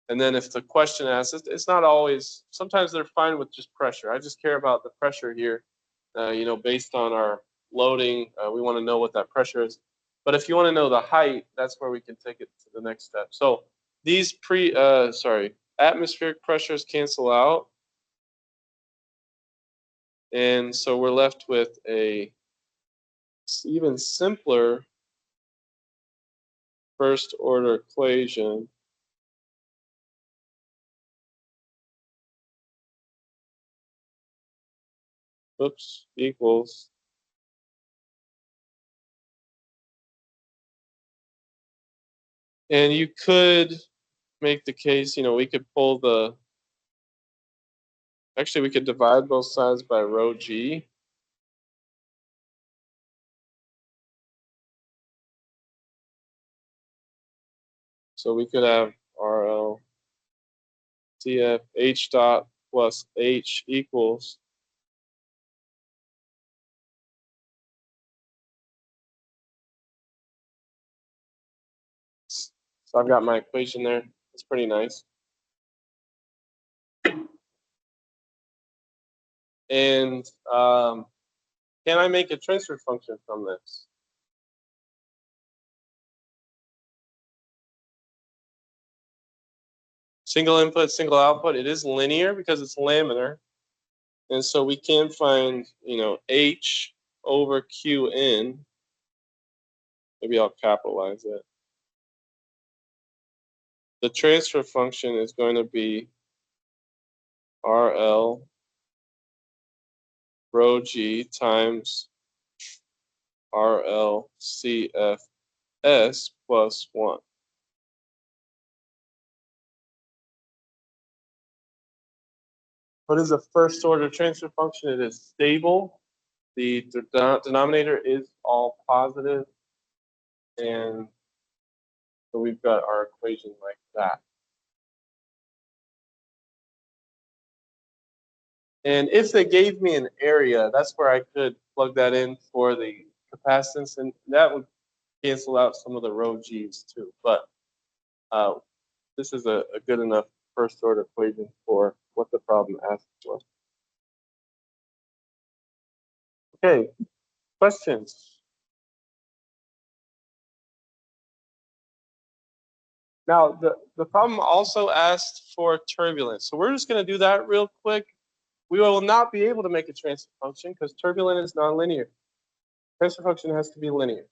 And then if the question asks, it's not always, sometimes they're fine with just pressure. I just care about the pressure here. Based on our loading, we want to know what that pressure is. But if you want to know the height, that's where we can take it to the next step. So these atmospheric pressures cancel out. And so we're left with a even simpler first order equation. Oops, equals. And you could make the case, we could we could divide both sides by rho G. So we could have RL TF H dot plus H equals So I've got my equation there. It's pretty nice. And can I make a transfer function from this? Single input, single output. It is linear because it's laminar. And so we can find, H over Qn. Maybe I'll capitalize it. The transfer function is going to be RL rho G times RL CFS plus 1. What is a first order transfer function? It is stable. The denominator is all positive, and so we've got our equation like that. And if they gave me an area, that's where I could plug that in for the capacitance, and that would cancel out some of the rho G's too. But this is a good enough first order equation for what the problem asks for. Okay, questions? Now, the problem also asked for turbulence. So we're just going to do that real quick. We will not be able to make a transfer function because turbulent is nonlinear. Transfer function has to be linear.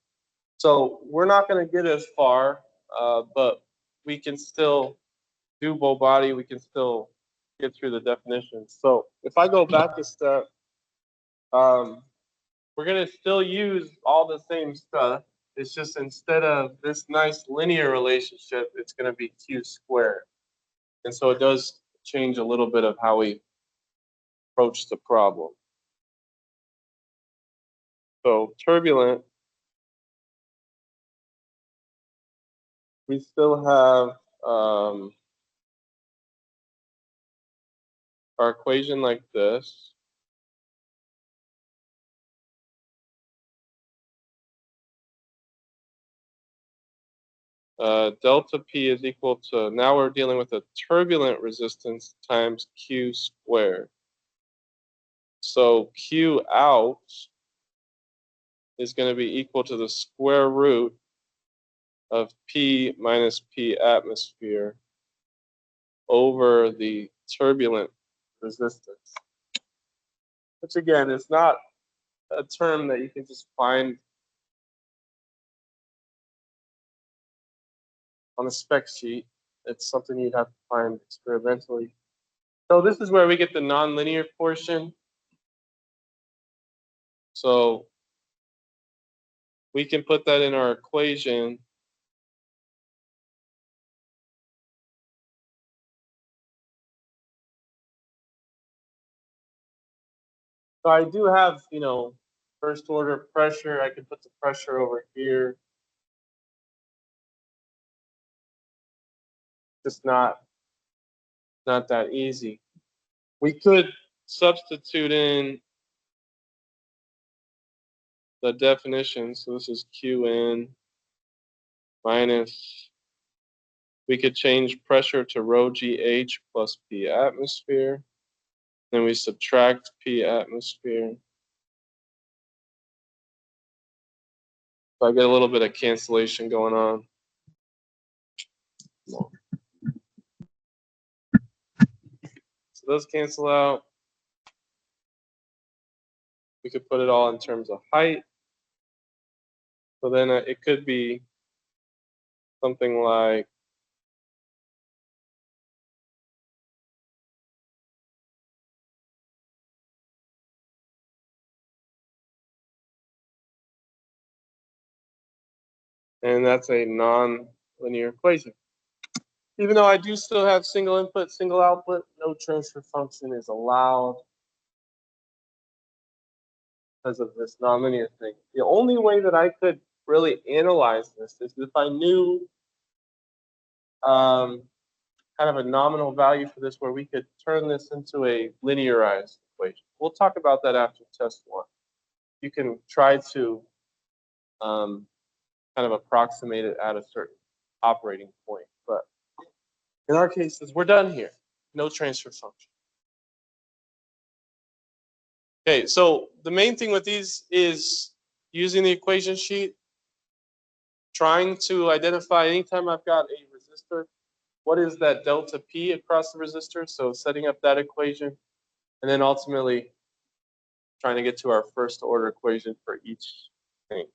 So we're not going to get as far, but we can still do bow body. We can still get through the definitions. So if I go back a step, we're going to still use all the same stuff. It's just instead of this nice linear relationship, it's going to be Q squared. And so it does change a little bit of how we approach the problem. So turbulent, we still have our equation like this. Delta P is equal to, now we're dealing with a turbulent resistance times Q squared. So Q out is going to be equal to the square root of P minus P atmosphere over the turbulent resistance. Which again is not a term that you can just find on a spec sheet. It's something you'd have to find experimentally. So this is where we get the nonlinear portion. So we can put that in our equation. So I do have, first order pressure. I can put the pressure over here. Just not that easy. We could substitute in the definition. So this is Qn minus, we could change pressure to rho GH plus P atmosphere. Then we subtract P atmosphere. So I get a little bit of cancellation going on. So those cancel out. We could put it all in terms of height. So then it could be something like and that's a non-linear equation. Even though I do still have single input, single output, no transfer function is allowed because of this nonlinear thing. The only way that I could really analyze this is if I knew kind of a nominal value for this where we could turn this into a linearized equation. We'll talk about that after test 1. You can try to kind of approximate it at a certain operating point. But in our cases, we're done here. No transfer function. Okay, so the main thing with these is using the equation sheet, trying to identify anytime I've got a resistor, what is that delta P across the resistor? So setting up that equation, and then ultimately trying to get to our first order equation for each thing.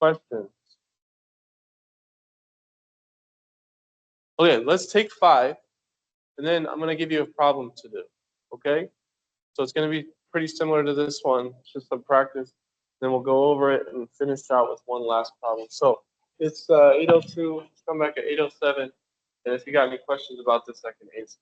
Questions? Okay, let's take 5, and then I'm going to give you a problem to do. Okay? So it's going to be pretty similar to this one, just some practice. Then we'll go over it and finish out with one last problem. So it's 8:02. Come back at 8:07. And if you got any questions about this, I can answer.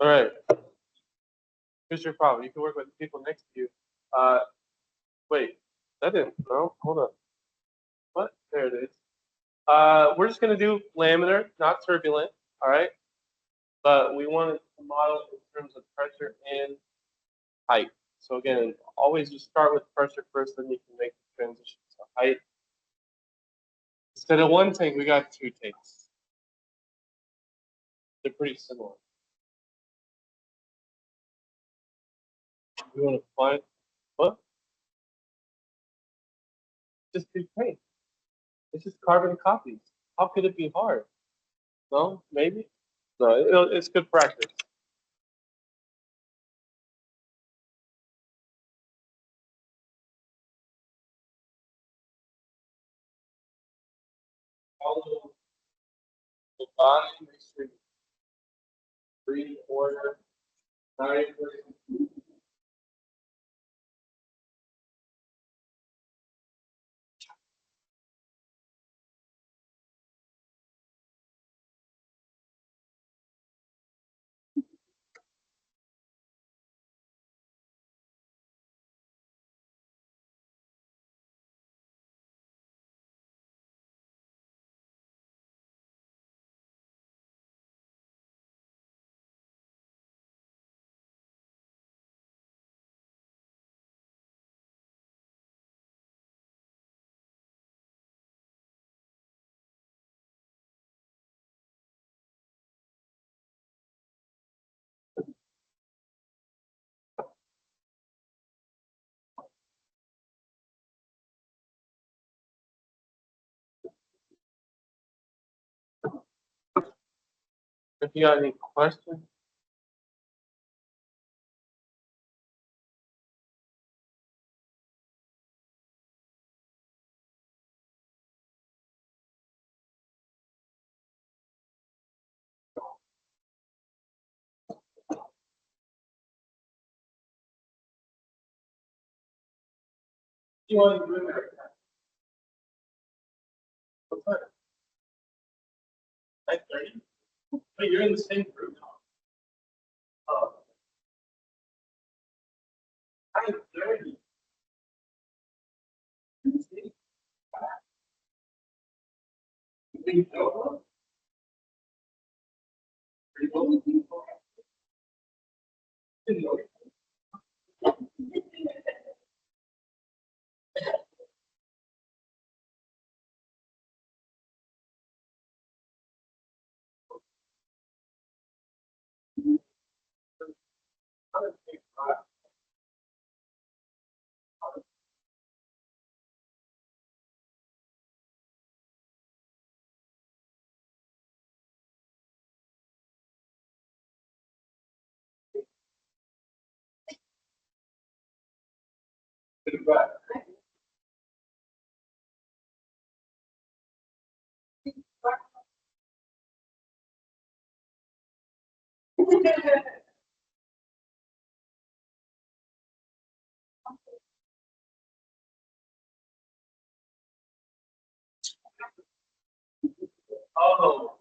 All right. Here's your problem. You can work with the people next to you. Uh, wait, that didn't. No, hold on. What? There it is. We're just gonna do laminar, not turbulent. All right. But we want to model in terms of pressure and height. So again, always just start with pressure first, then you can make the transition to height. Instead of one tank, we got two tanks. They're pretty similar. We want to find what? Just two tanks. It's just carbon copies. How could it be hard? No, maybe. No, it's good practice. Follow the body, make sure you breathe order. If you got any questions, you want to do it. What's that? 9:30? But you're in the same group. Oh, 9:30. You know, Oh,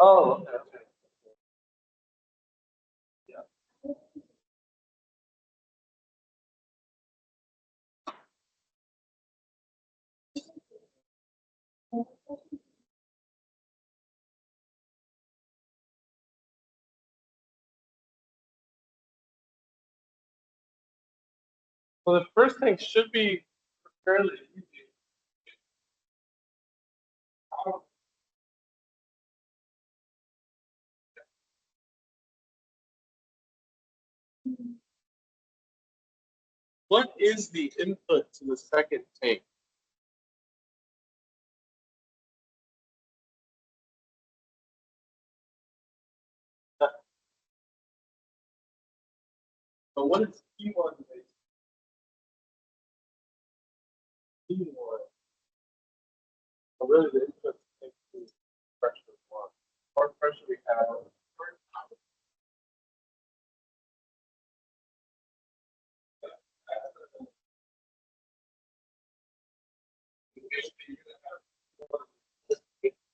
Oh, okay. Well, the first thing should be fairly easy. What is the input to the second tank? So what is P1 based? P1. So really the input is pressure one. What pressure we have on the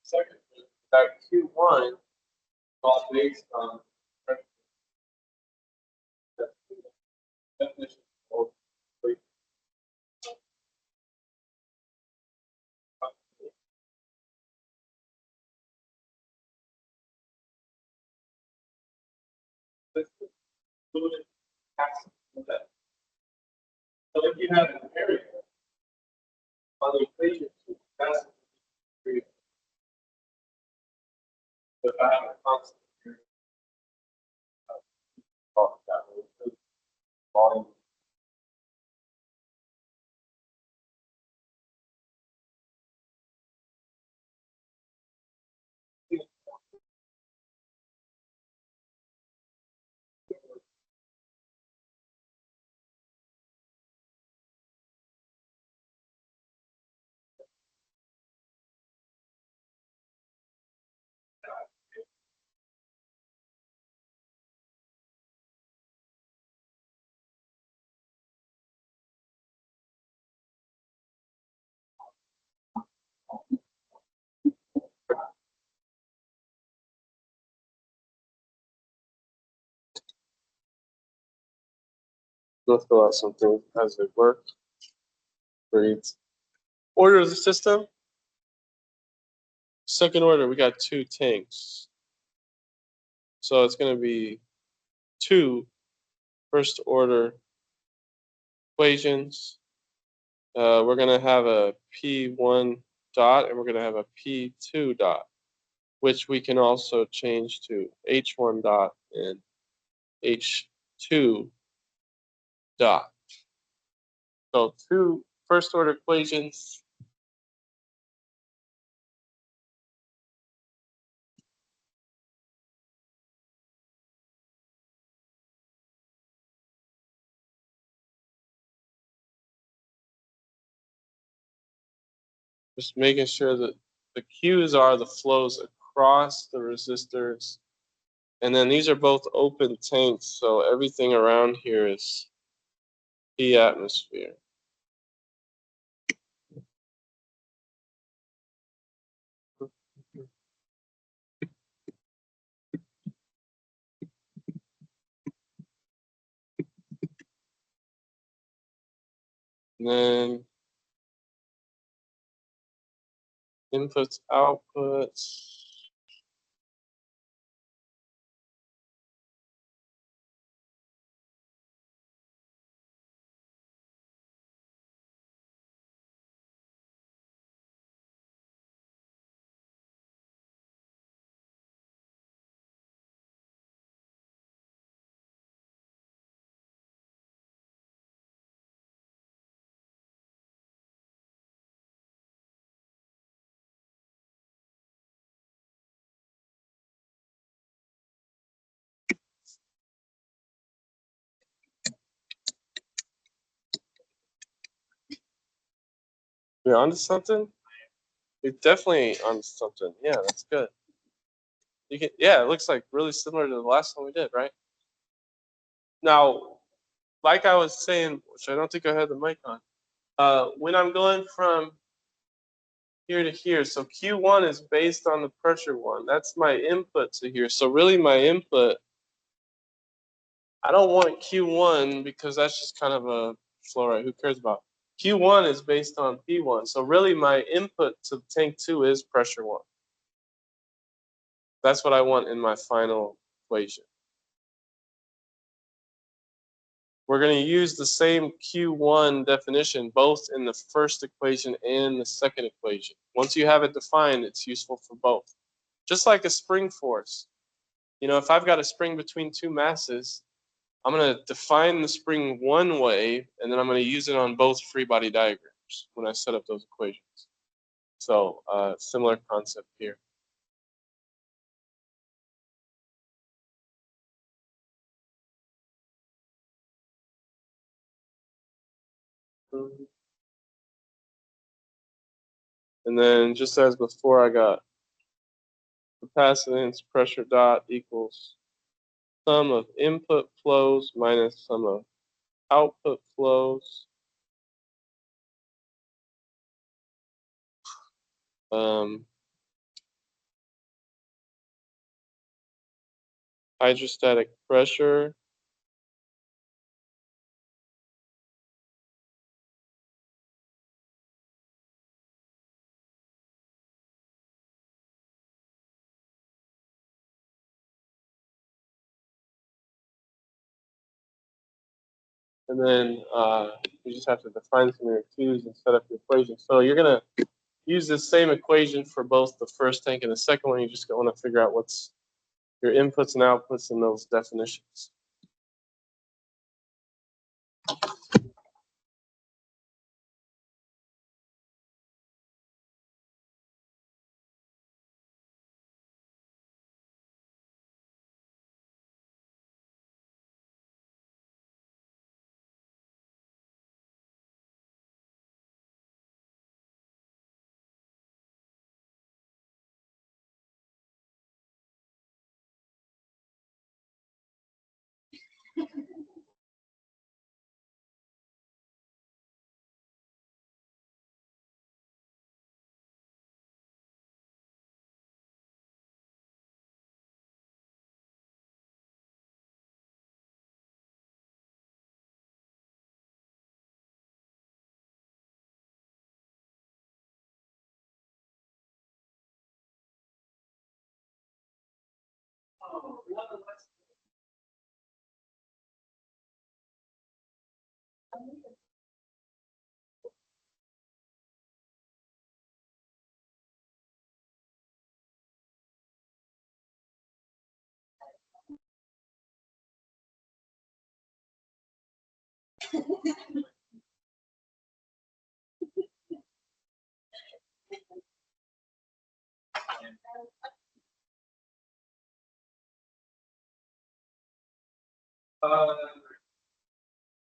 second. That Q1 is all based on pressure. That's the definition of rate. This is fluid passing through that. So if you have an area on the equation to pass through, if I have a constant area of that volume. Let's fill out something as it works. Reads order of the system. Second order, we got two tanks. So it's going to be two first order equations. We're going to have a P1 dot and we're going to have a P2 dot, which we can also change to H1 dot and H2 dot. So two first order equations. Just making sure that the Q's are the flows across the resistors. And then these are both open tanks, so everything around here is P atmosphere. And then inputs, outputs. You're onto something? You're definitely onto something. Yeah, that's good. You can, yeah, it looks like really similar to the last one we did, right? Now, like I was saying, which I don't think I had the mic on, when I'm going from here to here, so Q1 is based on the pressure one. That's my input to here. So really my input, I don't want Q1 because that's just kind of a flow rate. Who cares about? Q1 is based on P1. So really my input to tank 2 is pressure 1. That's what I want in my final equation. We're going to use the same Q1 definition both in the first equation and the second equation. Once you have it defined, it's useful for both. Just like a spring force. You know, if I've got a spring between two masses, I'm going to define the spring one way, and then I'm going to use it on both free body diagrams when I set up those equations. So similar concept here. And then just as before, I got capacitance pressure dot equals sum of input flows minus sum of output flows. Hydrostatic pressure and then you just have to define some of your Q's and set up the equation. So you're going to use this same equation for both the first tank and the second one. You just want to figure out what's your inputs and outputs in those definitions.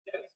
Yes.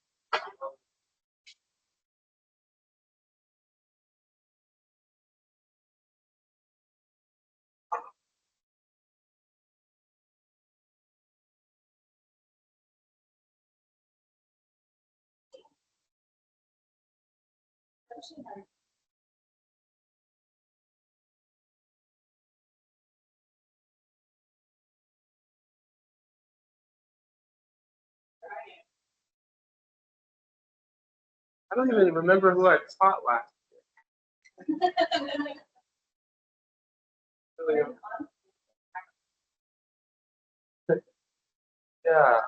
I don't even remember who I taught last year. Yeah.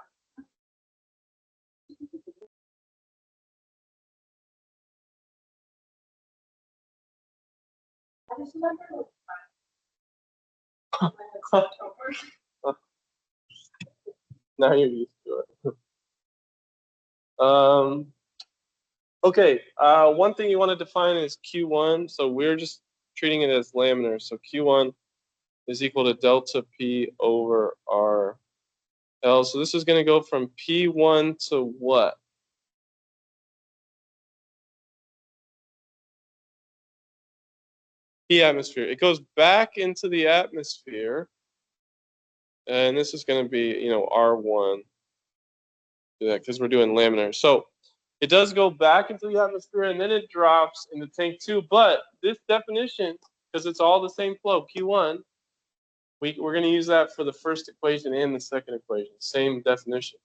Now you're used to it. Okay. One thing you want to define is Q1. So we're just treating it as laminar. So Q1 is equal to delta P over RL. So this is going to go from P1 to what? P atmosphere. It goes back into the atmosphere, and this is going to be, R1, because we're doing laminar. So it does go back into the atmosphere, and then it drops into tank 2. But this definition, because it's all the same flow, Q1, we're going to use that for the first equation and the second equation, same definition.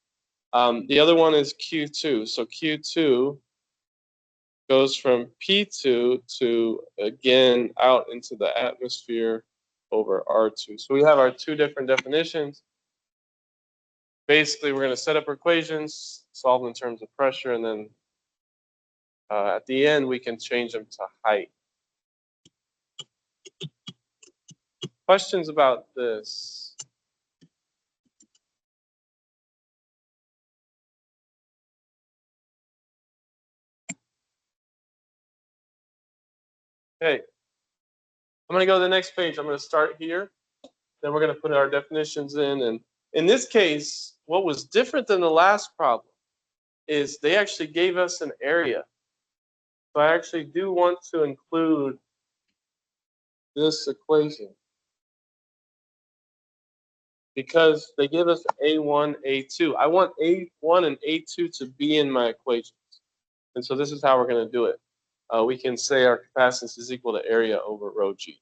The other one is Q2. So Q2 goes from P2 to, again, out into the atmosphere over R2. So we have our two different definitions. Basically, we're going to set up our equations, solve them in terms of pressure, and then at the end, we can change them to height. Questions about this? Okay, I'm going to go to the next page. I'm going to start here. Then we're going to put our definitions in. And in this case, what was different than the last problem is they actually gave us an area. So I actually do want to include this equation because they give us A1, A2. I want A1 and A2 to be in my equations. And so this is how we're going to do it. We can say our capacitance is equal to area over rho G.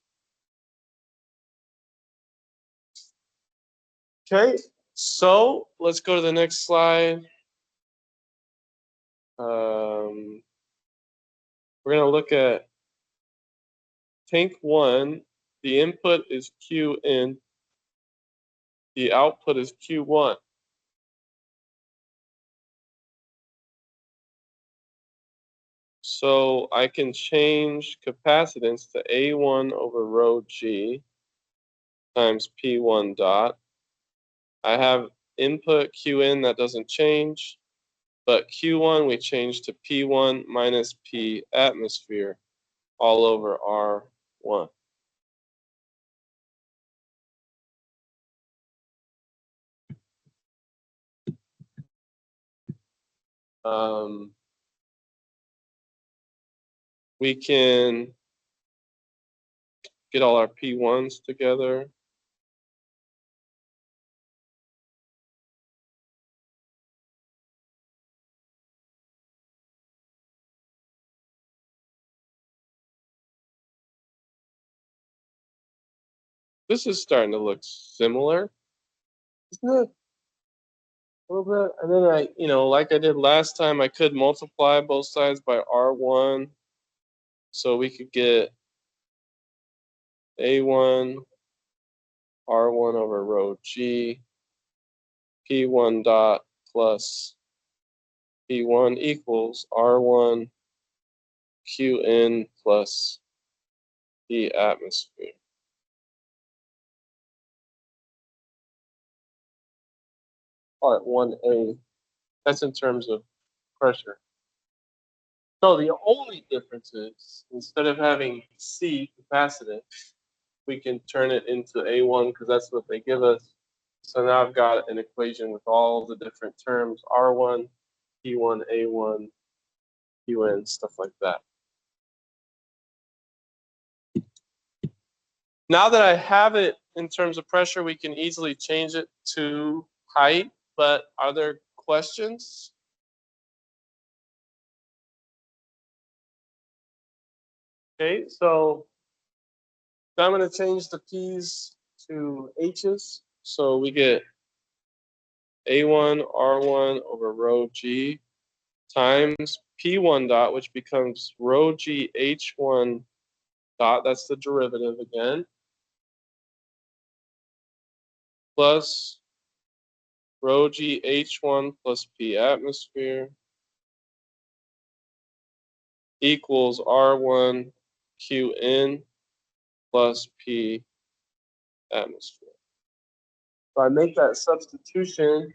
Okay, so let's go to the next slide. We're going to look at tank 1. The input is Q in. The output is Q1. So I can change capacitance to A1 over rho G times P1 dot. I have input Qin that doesn't change, but Q1 we change to P1 minus P atmosphere all over R1. We can get all our P1s together. This is starting to look similar, isn't it? A little bit. And then like I did last time, I could multiply both sides by R1. So we could get A1 R1 over rho G P1 dot plus P1 equals R1 Qn plus P atmosphere. Part 1A. That's in terms of pressure. So the only difference is instead of having C capacitance, we can turn it into A1 because that's what they give us. So now I've got an equation with all the different terms, R1, P1, A1, Qn, stuff like that. Now that I have it in terms of pressure, we can easily change it to height, but are there questions? Okay, so I'm going to change the P's to H's. So we get A1 R1 over rho G times P1 dot, which becomes rho G H1 dot, that's the derivative again, plus rho G H1 plus P atmosphere equals R1 Qn plus P atmosphere. So I make that substitution,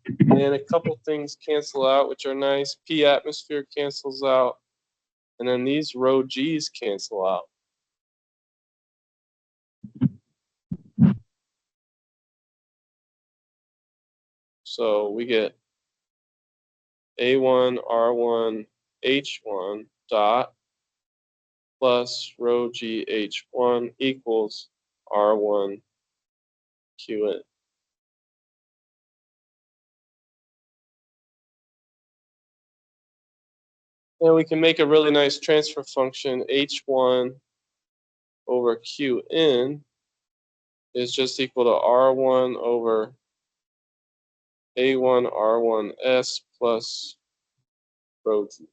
and a couple things cancel out, which are nice. P atmosphere cancels out, and then these rho G's cancel out. So we get A1 R1 H1 dot plus rho g H1 equals R1 Qn. And we can make a really nice transfer function. H1 over Qn is just equal to R1 over A1 R1S plus rho g.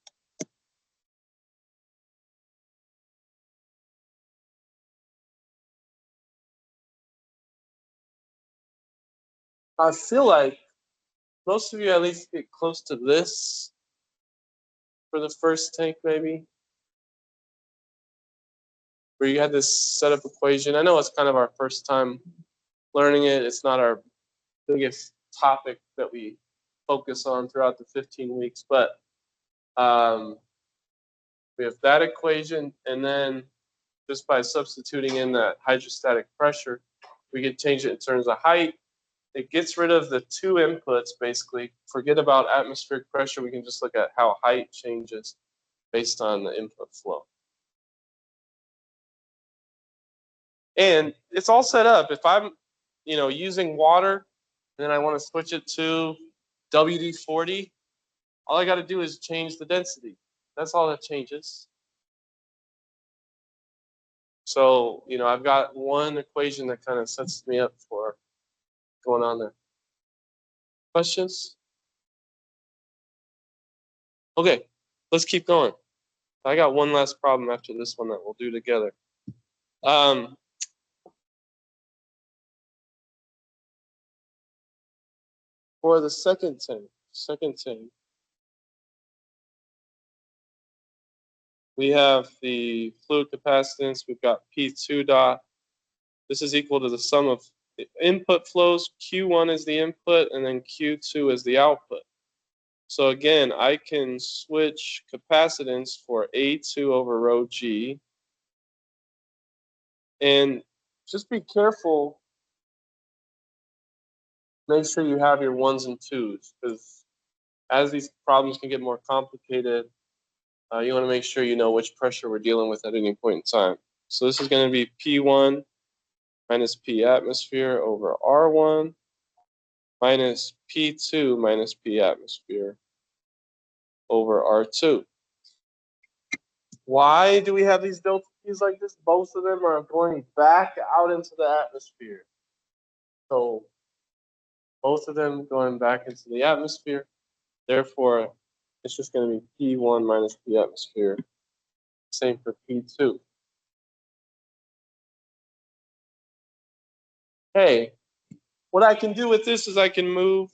I feel like most of you at least get close to this for the first tank, maybe, where you had this setup equation. I know it's kind of our first time learning it. It's not our biggest topic that we focus on throughout the 15 weeks, but we have that equation, and then just by substituting in that hydrostatic pressure, we can change it in terms of height. It gets rid of the two inputs, basically. Forget about atmospheric pressure. We can just look at how height changes based on the input flow. And it's all set up. If I'm, using water, and then I want to switch it to WD-40, all I got to do is change the density. That's all that changes. So, I've got one equation that kind of sets me up for going on there. Questions? Okay, let's keep going. I got one last problem after this one that we'll do together. For the second tank, we have the fluid capacitance. We've got P2 dot. This is equal to the sum of the input flows. Q1 is the input, and then Q2 is the output. So again, I can switch capacitance for A2 over rho G. And just be careful. Make sure you have your ones and twos, because as these problems can get more complicated, you want to make sure you know which pressure we're dealing with at any point in time. So this is going to be P1 minus P atmosphere over R1 minus P2 minus P atmosphere over R2. Why do we have these delta P's like this? Both of them are going back out into the atmosphere. So both of them going back into the atmosphere. Therefore, it's just going to be P1 minus P atmosphere. Same for P2. Hey, what I can do with this is I can move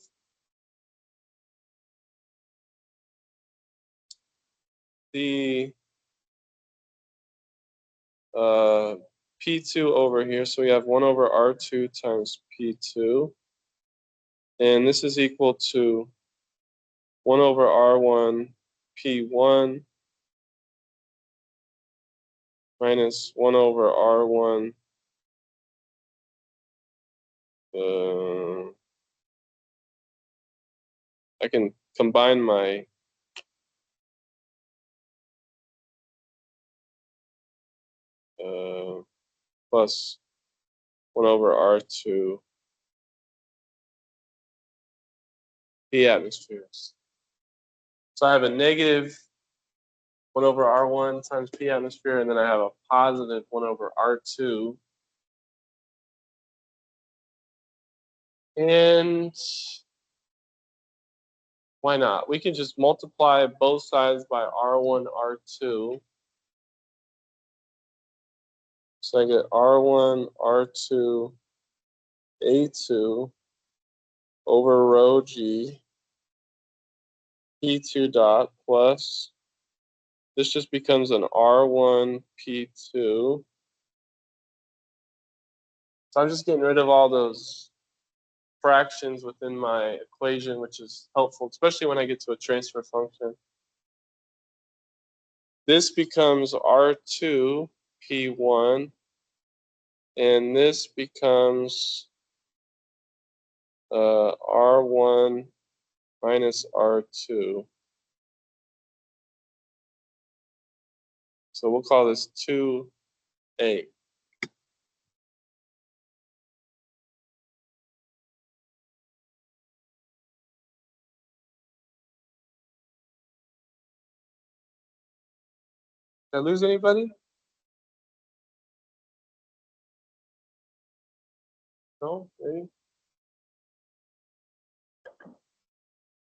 the P2 over here. So we have 1 over R2 times P2. And this is equal to 1 over R1 P1 minus 1 over R1 I can combine my plus 1 over R2 P atmospheres. So I have a negative 1 over R1 times P atmosphere, and then I have a positive 1 over R2. And why not? We can just multiply both sides by R1, R2. So I get R1, R2, A2 over rho G, P2 dot plus, this just becomes an R1, P2. So I'm just getting rid of all those fractions within my equation, which is helpful, especially when I get to a transfer function. This becomes R2, P1, and this becomes R1 minus R2. So we'll call this 2A. Did I lose anybody? No? Maybe?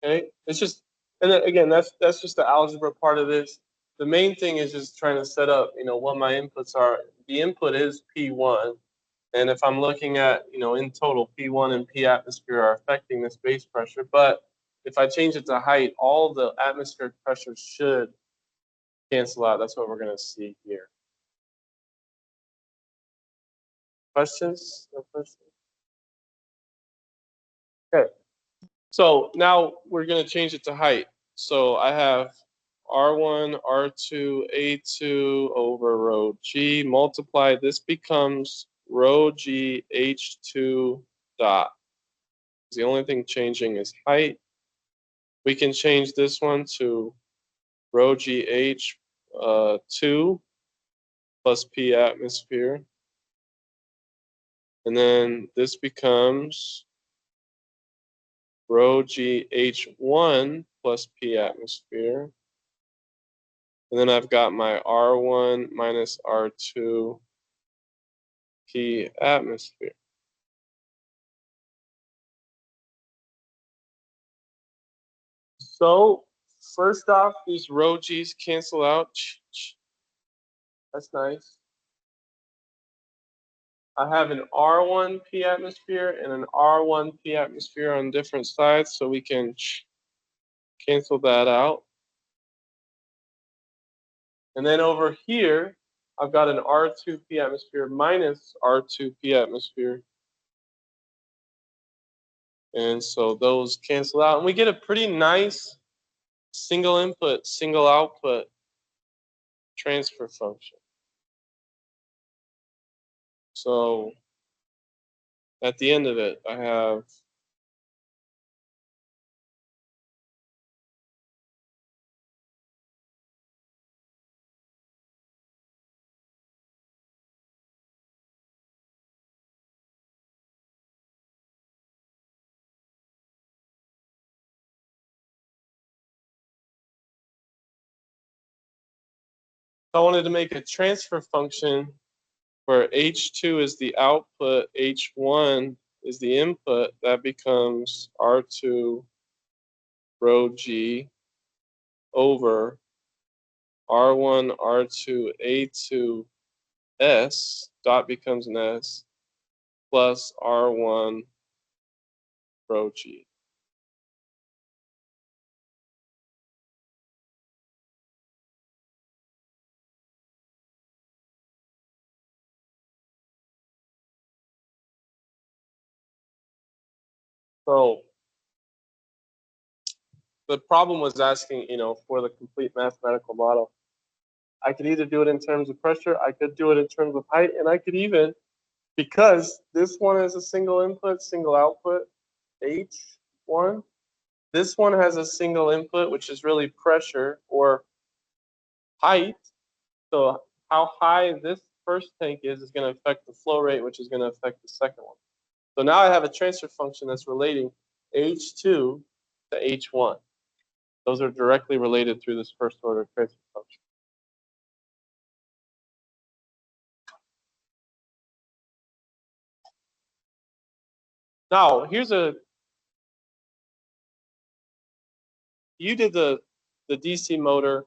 Okay. It's just, and then again, that's just the algebra part of this. The main thing is just trying to set up, what my inputs are. The input is P1. And if I'm looking at, in total, P1 and P atmosphere are affecting this base pressure. But if I change it to height, all the atmospheric pressures should cancel out. That's what we're going to see here. Questions? No questions? Okay. So now we're going to change it to height. So I have R1, R2, A2 over rho G. Multiply. This becomes rho G H2 dot. The only thing changing is height. We can change this one to rho GH 2 plus P atmosphere. And then this becomes rho GH1 plus P atmosphere. And then I've got my R1 minus R2 P atmosphere. So first off, these rho G's cancel out. That's nice. I have an R1 P atmosphere and an R1 P atmosphere on different sides, so we can cancel that out. And then over here, I've got an R2 P atmosphere minus R2 P atmosphere. And so those cancel out. And we get a pretty nice single input, single output transfer function. So at the end of it, I have I wanted to make a transfer function where H2 is the output, H1 is the input. That becomes R2 rho G over R1, R2, A2, S, dot becomes an S, plus R1 rho G. So the problem was asking, for the complete mathematical model. I could either do it in terms of pressure, I could do it in terms of height, and I could even, because this one is a single input, single output, H1, this one has a single input, which is really pressure or height. So how high this first tank is going to affect the flow rate, which is going to affect the second one. So now I have a transfer function that's relating H2 to H1. Those are directly related through this first order transfer function. Now, you did the DC motor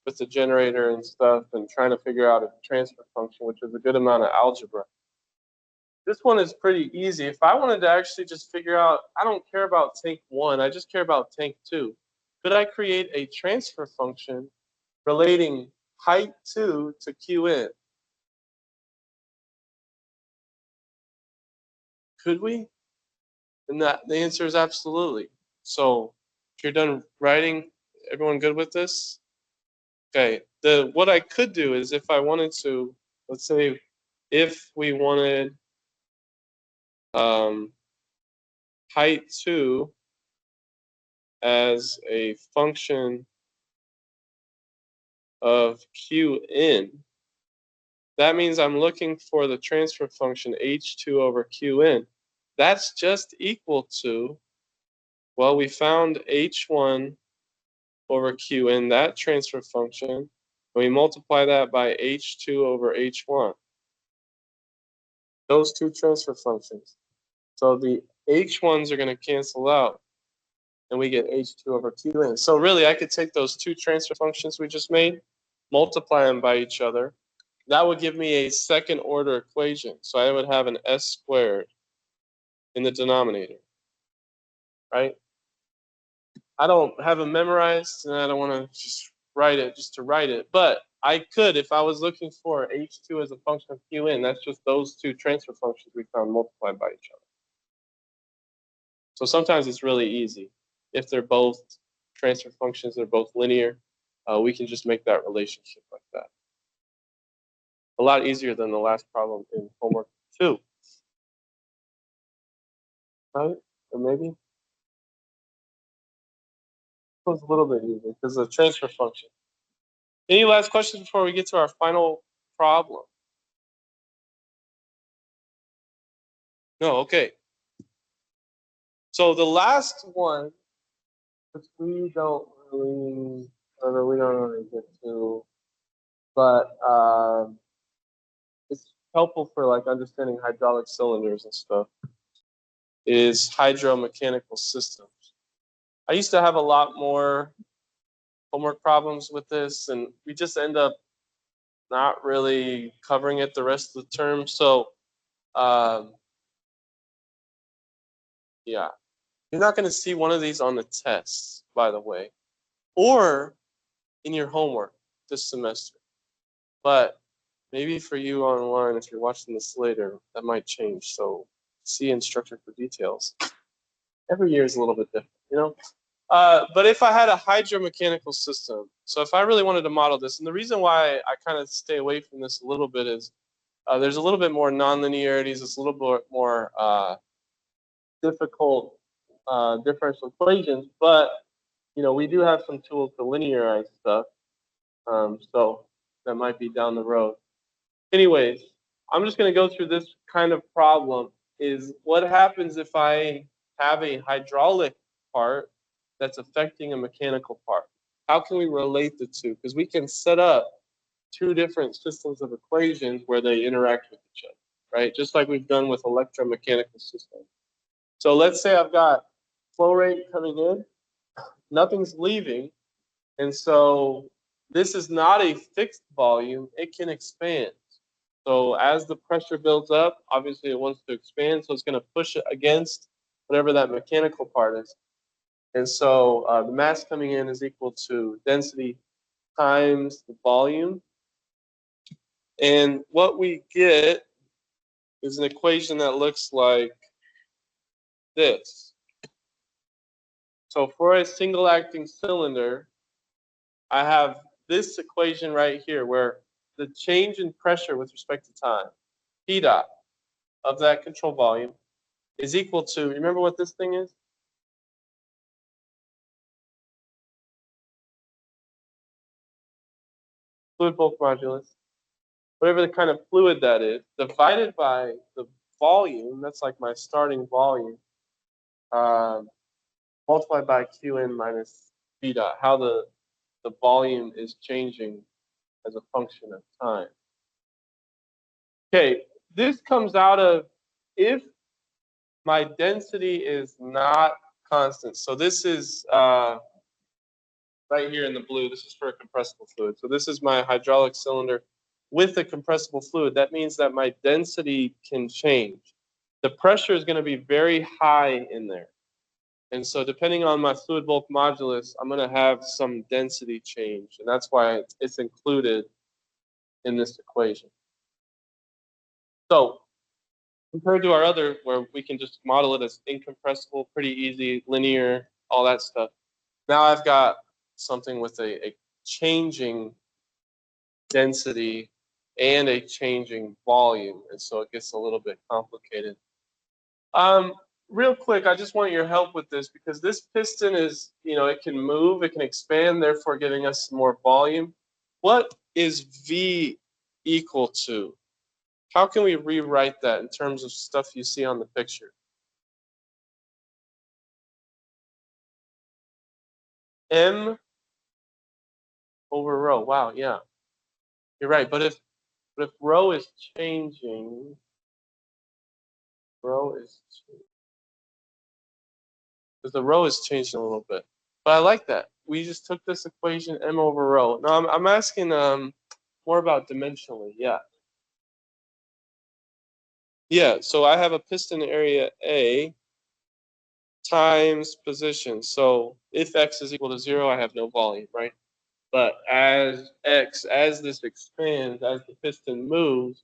with the generator and stuff and trying to figure out a transfer function, which is a good amount of algebra. This one is pretty easy. If I wanted to actually just figure out, I don't care about tank 1, I just care about tank 2. Could I create a transfer function relating height 2 to Qn? Could we? And the answer is absolutely. So if you're done writing, everyone good with this? Okay. What I could do is if I wanted to, let's say if we wanted height 2 as a function of Qn, that means I'm looking for the transfer function H2 over Qn. That's just equal to, well, we found H1 over Qn, that transfer function, and we multiply that by H2 over H1. Those two transfer functions. So the H1s are going to cancel out, and we get H2 over Qn. So really, I could take those two transfer functions we just made, multiply them by each other. That would give me a second order equation. So I would have an S squared in the denominator, right? I don't have it memorized, and I don't want to just write it just to write it. But I could, if I was looking for H2 as a function of Qn, that's just those two transfer functions we found multiplied by each other. So sometimes it's really easy. If they're both transfer functions, they're both linear, we can just make that relationship like that. A lot easier than the last problem in homework 2. Right? Or maybe it was a little bit easier because of the transfer function. Any last questions before we get to our final problem? No, okay. So the last one, which we don't really get to, but it's helpful for like understanding hydraulic cylinders and stuff, is hydromechanical systems. I used to have a lot more homework problems with this, and we just end up not really covering it the rest of the term. So, yeah, you're not going to see one of these on the tests, by the way, or in your homework this semester. But maybe for you online, if you're watching this later, that might change. So see instructor for details. Every year is a little bit different, you know? But if I had a hydromechanical system, so if I really wanted to model this, and the reason why I kind of stay away from this a little bit is there's a little bit more nonlinearities, it's a little bit more difficult differential equations, but you know, we do have some tools to linearize stuff, so that might be down the road. Anyways, I'm just going to go through this kind of problem. Is what happens if I have a hydraulic part that's affecting a mechanical part? How can we relate the two? Because we can set up two different systems of equations where they interact with each other, right? Just like we've done with electromechanical systems. So let's say I've got flow rate coming in, nothing's leaving, and so this is not a fixed volume, it can expand. So as the pressure builds up, obviously it wants to expand, so it's going to push it against whatever that mechanical part is. And so the mass coming in is equal to density times the volume. And what we get is an equation that looks like this. So for a single acting cylinder, I have this equation right here where the change in pressure with respect to time, P dot, of that control volume is equal to, remember what this thing is? Fluid bulk modulus, whatever the kind of fluid that is, divided by the volume, that's like my starting volume, multiplied by Qn minus V dot, how the volume is changing as a function of time. Okay, this comes out of if my density is not constant. So this is right here in the blue. This is for a compressible fluid. So this is my hydraulic cylinder with a compressible fluid. That means that my density can change. The pressure is going to be very high in there. And so depending on my fluid bulk modulus, I'm going to have some density change. And that's why it's included in this equation. So compared to our other, where we can just model it as incompressible, pretty easy, linear, all that stuff. Now I've got something with a changing density and a changing volume. And so it gets a little bit complicated. Real quick, I just want your help with this because this piston is, you know, it can move, it can expand, therefore giving us some more volume. what is V equal to? How can we rewrite that in terms of stuff you see on the picture? M over rho. Wow, yeah, you're right. But if rho is changing, rho is because the rho is changing a little bit. But I like that. We just took this equation M over rho. Now I'm asking more about dimensionally. Yeah. Yeah. So I have a piston area A times position. So if x is equal to 0, I have no volume, right? But as this expands, as the piston moves,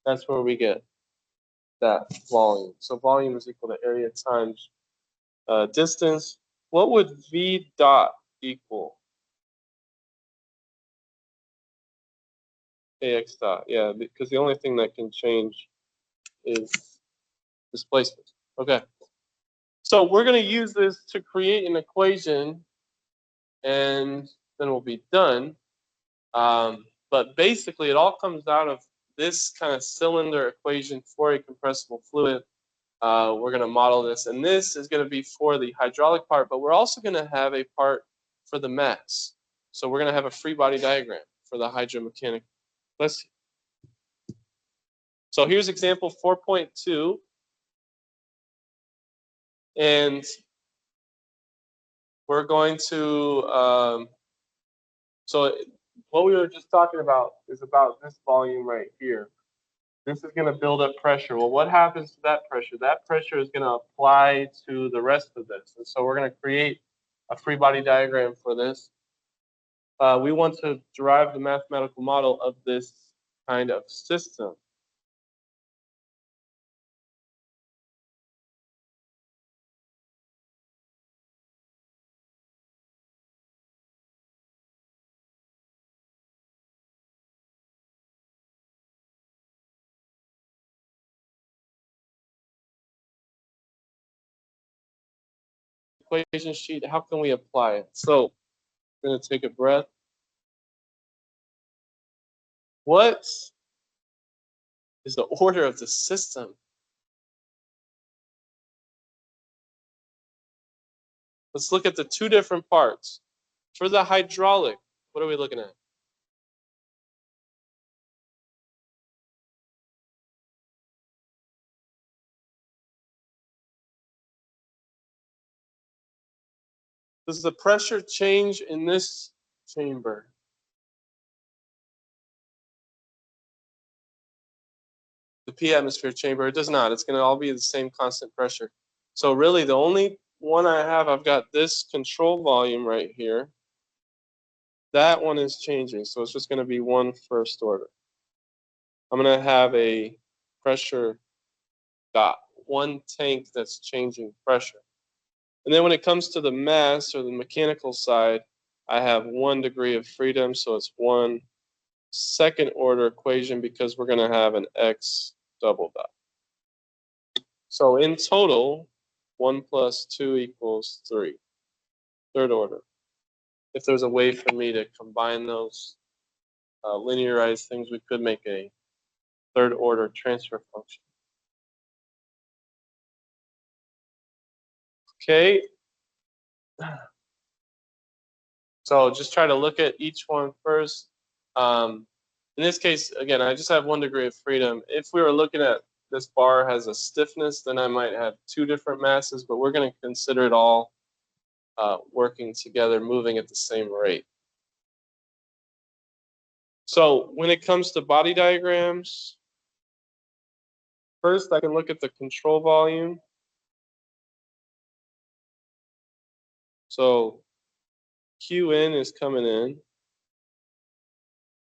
that's where we get that volume. So volume is equal to area times distance. What would V dot equal? AX dot, yeah, because the only thing that can change is displacement. Okay, so we're going to use this to create an equation, and then we'll be done. But basically, it all comes out of this kind of cylinder equation for a compressible fluid. We're going to model this, and this is going to be for the hydraulic part, but we're also going to have a part for the mass. So we're going to have a free body diagram for the hydromechanical. Let's. So here's example 4.2, and we're going to. So what we were just talking about is about this volume right here. This is going to build up pressure. Well, what happens to that pressure? That pressure is going to apply to the rest of this. And so we're going to create a free body diagram for this. We want to derive the mathematical model of this kind of system. Equation sheet, how can we apply it? So we're going to take a breath. What is the order of the system? Let's look at the two different parts. For the hydraulic, what are we looking at? Does the pressure change in this chamber? The P atmosphere chamber, it does not. It's going to all be the same constant pressure. So really the only one I have, I've got this control volume right here. That one is changing, so it's just going to be one first order. I'm going to have a pressure dot, one tank that's changing pressure. And then when it comes to the mass or the mechanical side, I have 1 degree of freedom, so it's one second order equation because we're going to have an x double dot. So in total, 1 plus 2 equals 3, third order. If there's a way for me to combine those linearized things, we could make a third order transfer function. Okay. So just try to look at each one first. In this case, again, I just have 1 degree of freedom. If we were looking at this bar has a stiffness, then I might have 2 different masses, but we're going to consider it all working together, moving at the same rate. So when it comes to body diagrams, first I can look at the control volume. So Qn is coming in.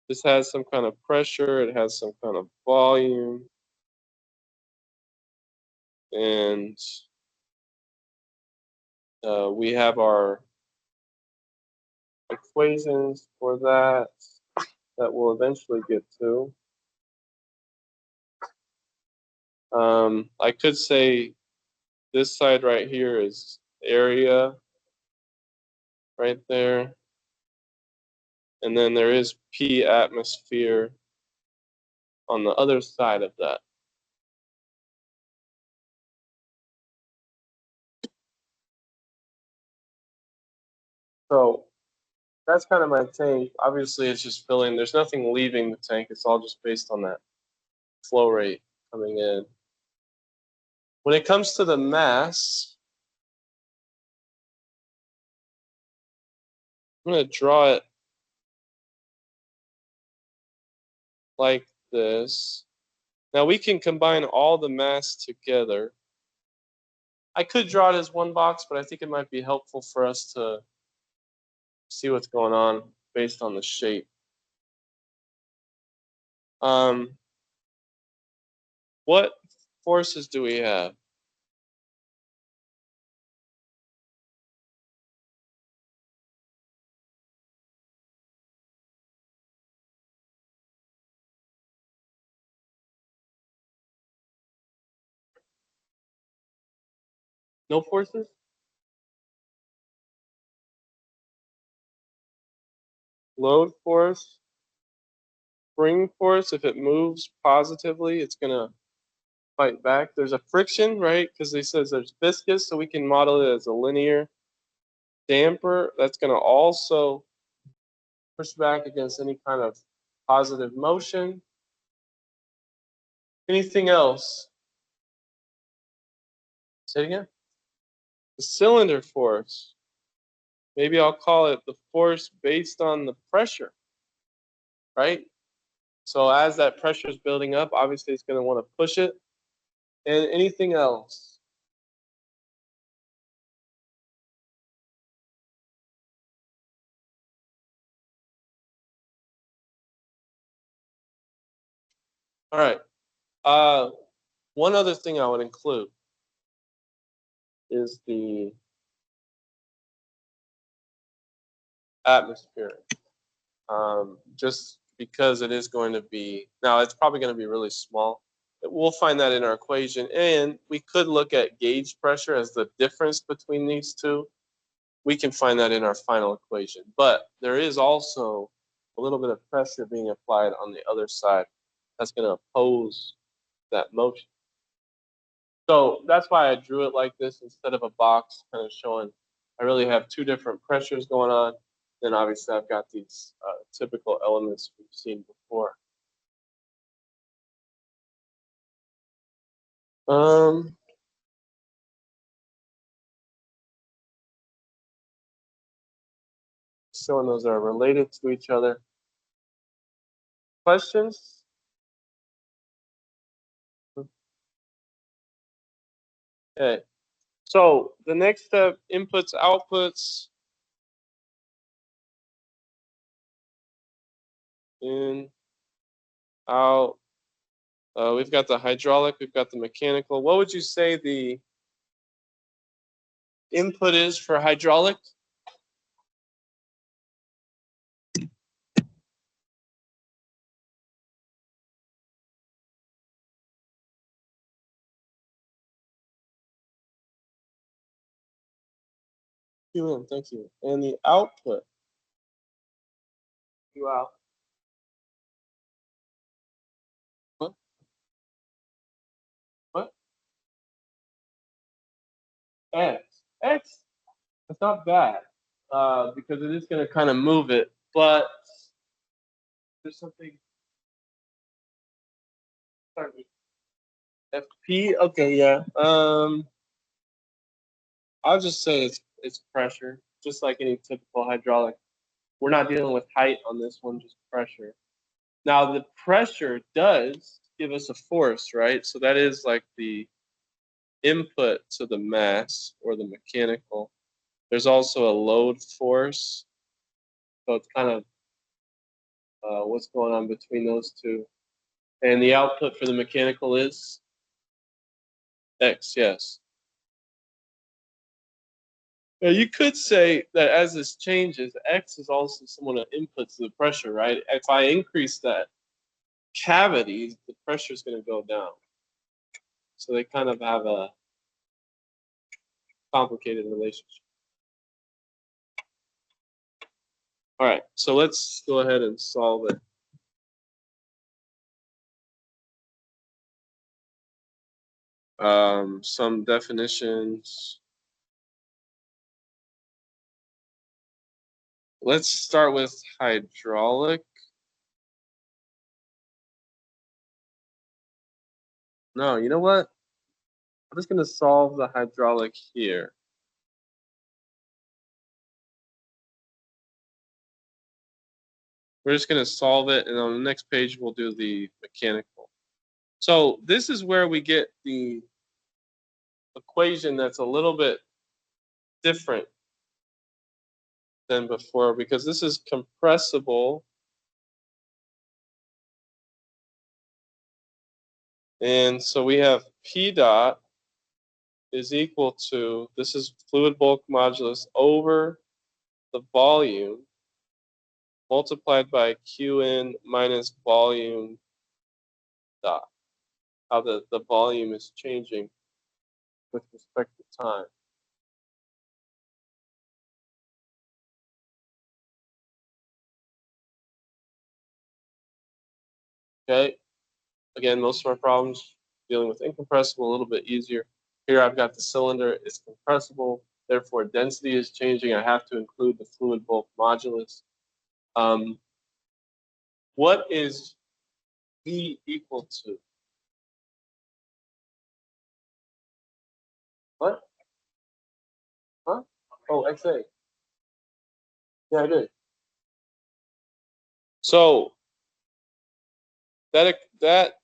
This has some kind of pressure, it has some kind of volume, and we have our equations for that we'll eventually get to. I could say this side right here is area right there. And then there is P atmosphere on the other side of that. So that's kind of my tank. Obviously, it's just filling. There's nothing leaving the tank. It's all just based on that flow rate coming in. When it comes to the mass, I'm going to draw it like this. Now we can combine all the mass together. I could draw it as one box, but I think it might be helpful for us to see what's going on based on the shape. What forces do we have? No forces? Load force, spring force. If it moves positively, it's going to fight back. There's a friction, right? Because they says there's viscous, so we can model it as a linear damper. That's going to also push back against any kind of positive motion. Anything else? Say it again. The cylinder force. Maybe I'll call it the force based on the pressure, right? So as that pressure is building up, obviously it's going to want to push it. And anything else? All right. One other thing I would include is the atmosphere. Just because it is going to be, now it's probably going to be really small. We'll find that in our equation. And we could look at gauge pressure as the difference between these two. We can find that in our final equation. But there is also a little bit of pressure being applied on the other side that's going to oppose that motion. So that's why I drew it like this instead of a box, kind of showing I really have two different pressures going on. Then obviously I've got these typical elements we've seen before. Showing those are related to each other. Questions? Okay. So the next step, inputs, outputs. In, out. We've got the hydraulic, we've got the mechanical. What would you say the input is for hydraulic? Q in, thank you. And the output? Q out. What? What? X. X? It's not bad because it is going to kind of move it, but there's something. Sorry. FP? Okay, yeah. I'll just say it's pressure, just like any typical hydraulic. We're not dealing with height on this one, just pressure. Now the pressure does give us a force, right? So that is like the input to the mass or the mechanical. There's also a load force. So it's kind of what's going on between those two. And the output for the mechanical is X, yes. Now you could say that as this changes, X is also somewhat an input to the pressure, right? If I increase that cavity, the pressure is going to go down. So they kind of have a complicated relationship. All right, so let's go ahead and solve it. Some definitions. Let's start with hydraulic. No, you know what? I'm just going to solve the hydraulic here. We're just going to solve it, and on the next page, we'll do the mechanical. So this is where we get the equation that's a little bit different than before, because this is compressible. And so we have P dot is equal to, this is fluid bulk modulus over the volume multiplied by Qn minus volume dot. How the volume is changing with respect to time. Okay. Again, most of our problems dealing with incompressible, a little bit easier. Here I've got the cylinder, it's compressible, therefore density is changing. I have to include the fluid bulk modulus. What is V equal to? What? Huh? Oh, XA. Yeah, I did. So that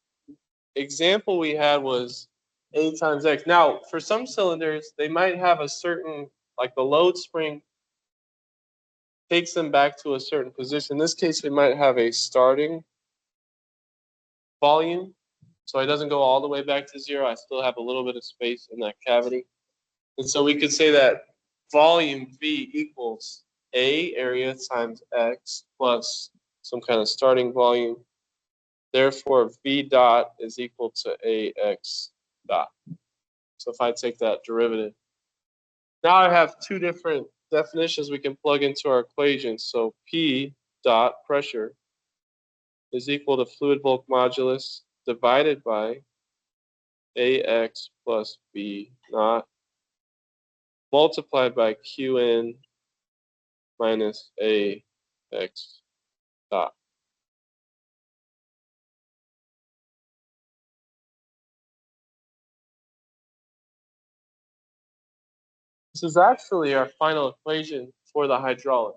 example we had was A times X. Now, for some cylinders, they might have a certain, like the load spring takes them back to a certain position. In this case, we might have a starting volume, so it doesn't go all the way back to zero. I still have a little bit of space in that cavity. And so we could say that volume V equals A area times X plus some kind of starting volume. Therefore, V dot is equal to AX dot. So if I take that derivative, now I have two different definitions we can plug into our equation. So P dot pressure is equal to fluid bulk modulus divided by AX plus B naught multiplied by Qn minus AX dot. This is actually our final equation for the hydraulic.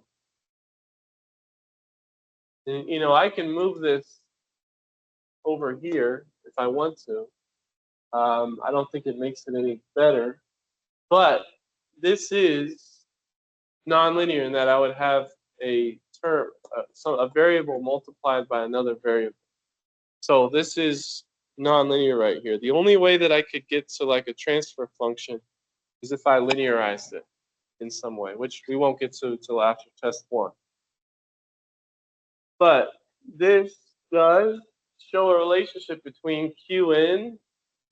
And, you know, I can move this over here if I want to. I don't think it makes it any better, but this is nonlinear in that I would have a term, a variable multiplied by another variable. So this is nonlinear right here. The only way that I could get to like a transfer function is if I linearized it in some way, which we won't get to until after test one. But this does show a relationship between Qn,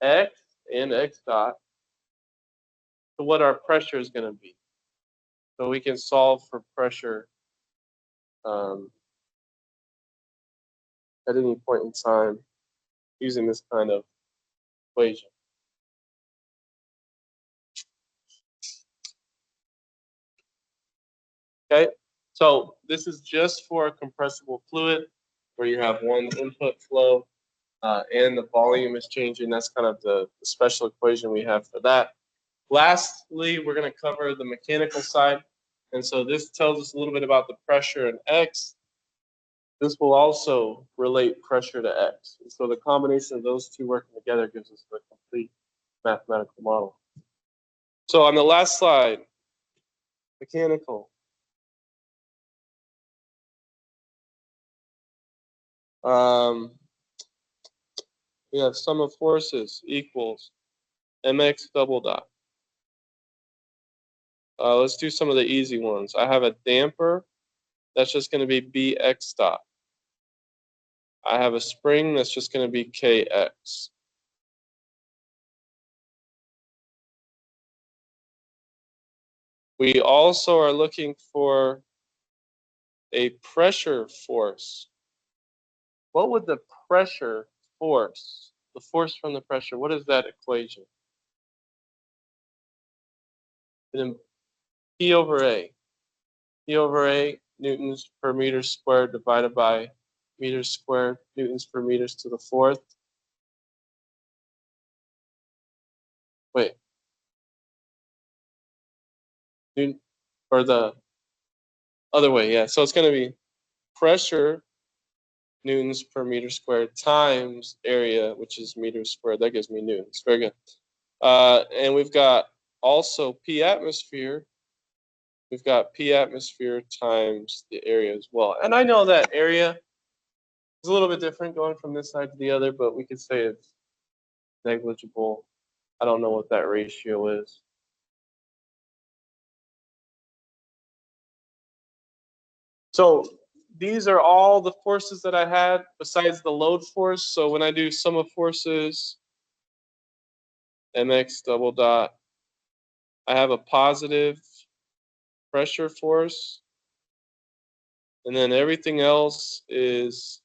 X, and X dot to what our pressure is going to be. So we can solve for pressure at any point in time using this kind of equation. Okay, so this is just for a compressible fluid where you have one input flow and the volume is changing. That's kind of the special equation we have for that. Lastly, we're going to cover the mechanical side. And so this tells us a little bit about the pressure in X. This will also relate pressure to X. And so the combination of those two working together gives us the complete mathematical model. So on the last slide, mechanical. We have sum of forces equals mx double dot. Let's do some of the easy ones. I have a damper. That's just going to be bx dot. I have a spring. That's just going to be kx. We also are looking for a pressure force. What would the pressure force, the force from the pressure, what is that equation? And then P over A. P over A, newtons per meter squared divided by meters squared, newtons per meters to the fourth. Wait. Newton, or the other way, yeah. So it's going to be pressure newtons per meter squared times area, which is meters squared. That gives me newtons. Very good. And we've got also P atmosphere. We've got P atmosphere times the area as well. And I know that area is a little bit different going from this side to the other, but we could say it's negligible. I don't know what that ratio is. So these are all the forces that I had besides the load force. So when I do sum of forces, mx double dot, I have a positive pressure force, and then everything else is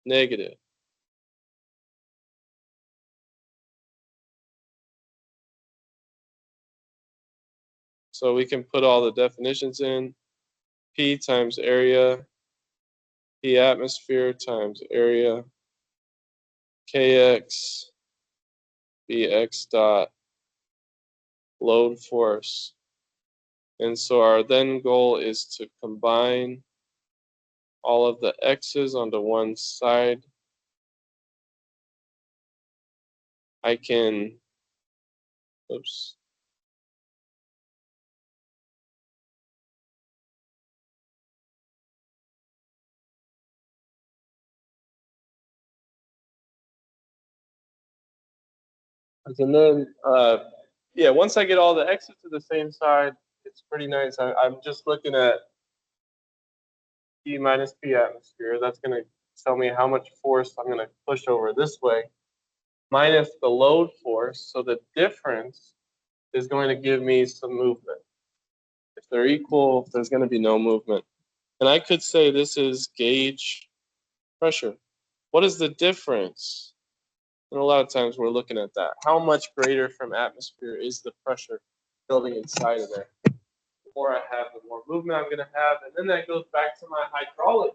negative. So we can put all the definitions in. P times area, P atmosphere times area, Kx, Bx dot, load force. And so our then goal is to combine all of the x's onto one side. I can, oops. And then, yeah, once I get all the x's to the same side, it's pretty nice. I'm just looking at P minus P atmosphere. That's going to tell me how much force I'm going to push over this way, minus the load force. So the difference is going to give me some movement. If they're equal, there's going to be no movement. And I could say this is gauge pressure. What is the difference? And a lot of times we're looking at that. How much greater from atmosphere is the pressure building inside of there? The more I have, the more movement I'm going to have. And then that goes back to my hydraulic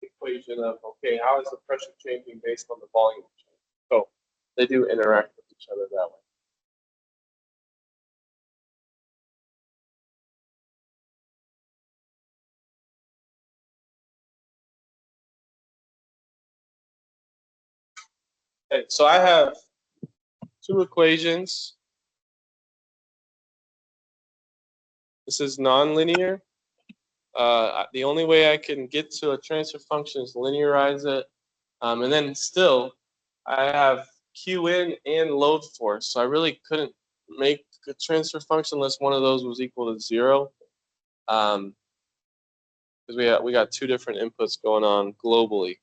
equation of, okay, how is the pressure changing based on the volume change? So they do interact with each other that way. Okay, so I have two equations. This is nonlinear. The only way I can get to a transfer function is linearize it. And then still, I have Qn and load force. So I really couldn't make a transfer function unless one of those was equal to 0. Because we got two different inputs going on globally.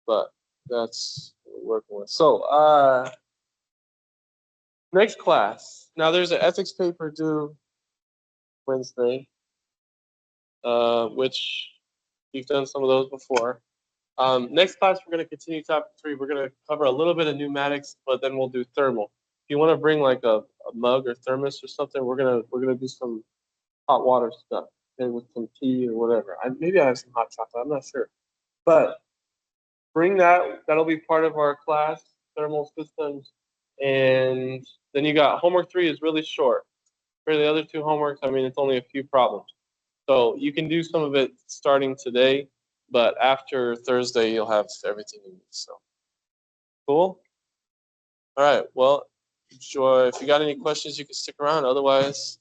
But that's what we're working with. So next class. Now there's an ethics paper due Wednesday, which you've done some of those before. Next class, we're going to continue topic 3. We're going to cover a little bit of pneumatics, but then we'll do thermal. If you want to bring like a mug or thermos or something, we're gonna do some hot water stuff, okay, with some tea or whatever. Maybe I have some hot chocolate. I'm not sure, but bring that. That'll be part of our class, thermal systems. And then you got homework 3 is really short. For the other two homeworks, I mean, it's only a few problems. So you can do some of it starting today, but after Thursday, you'll have everything you need. So cool. All right. Well, enjoy. If you got any questions, you can stick around. Otherwise,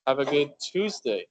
have a good Tuesday.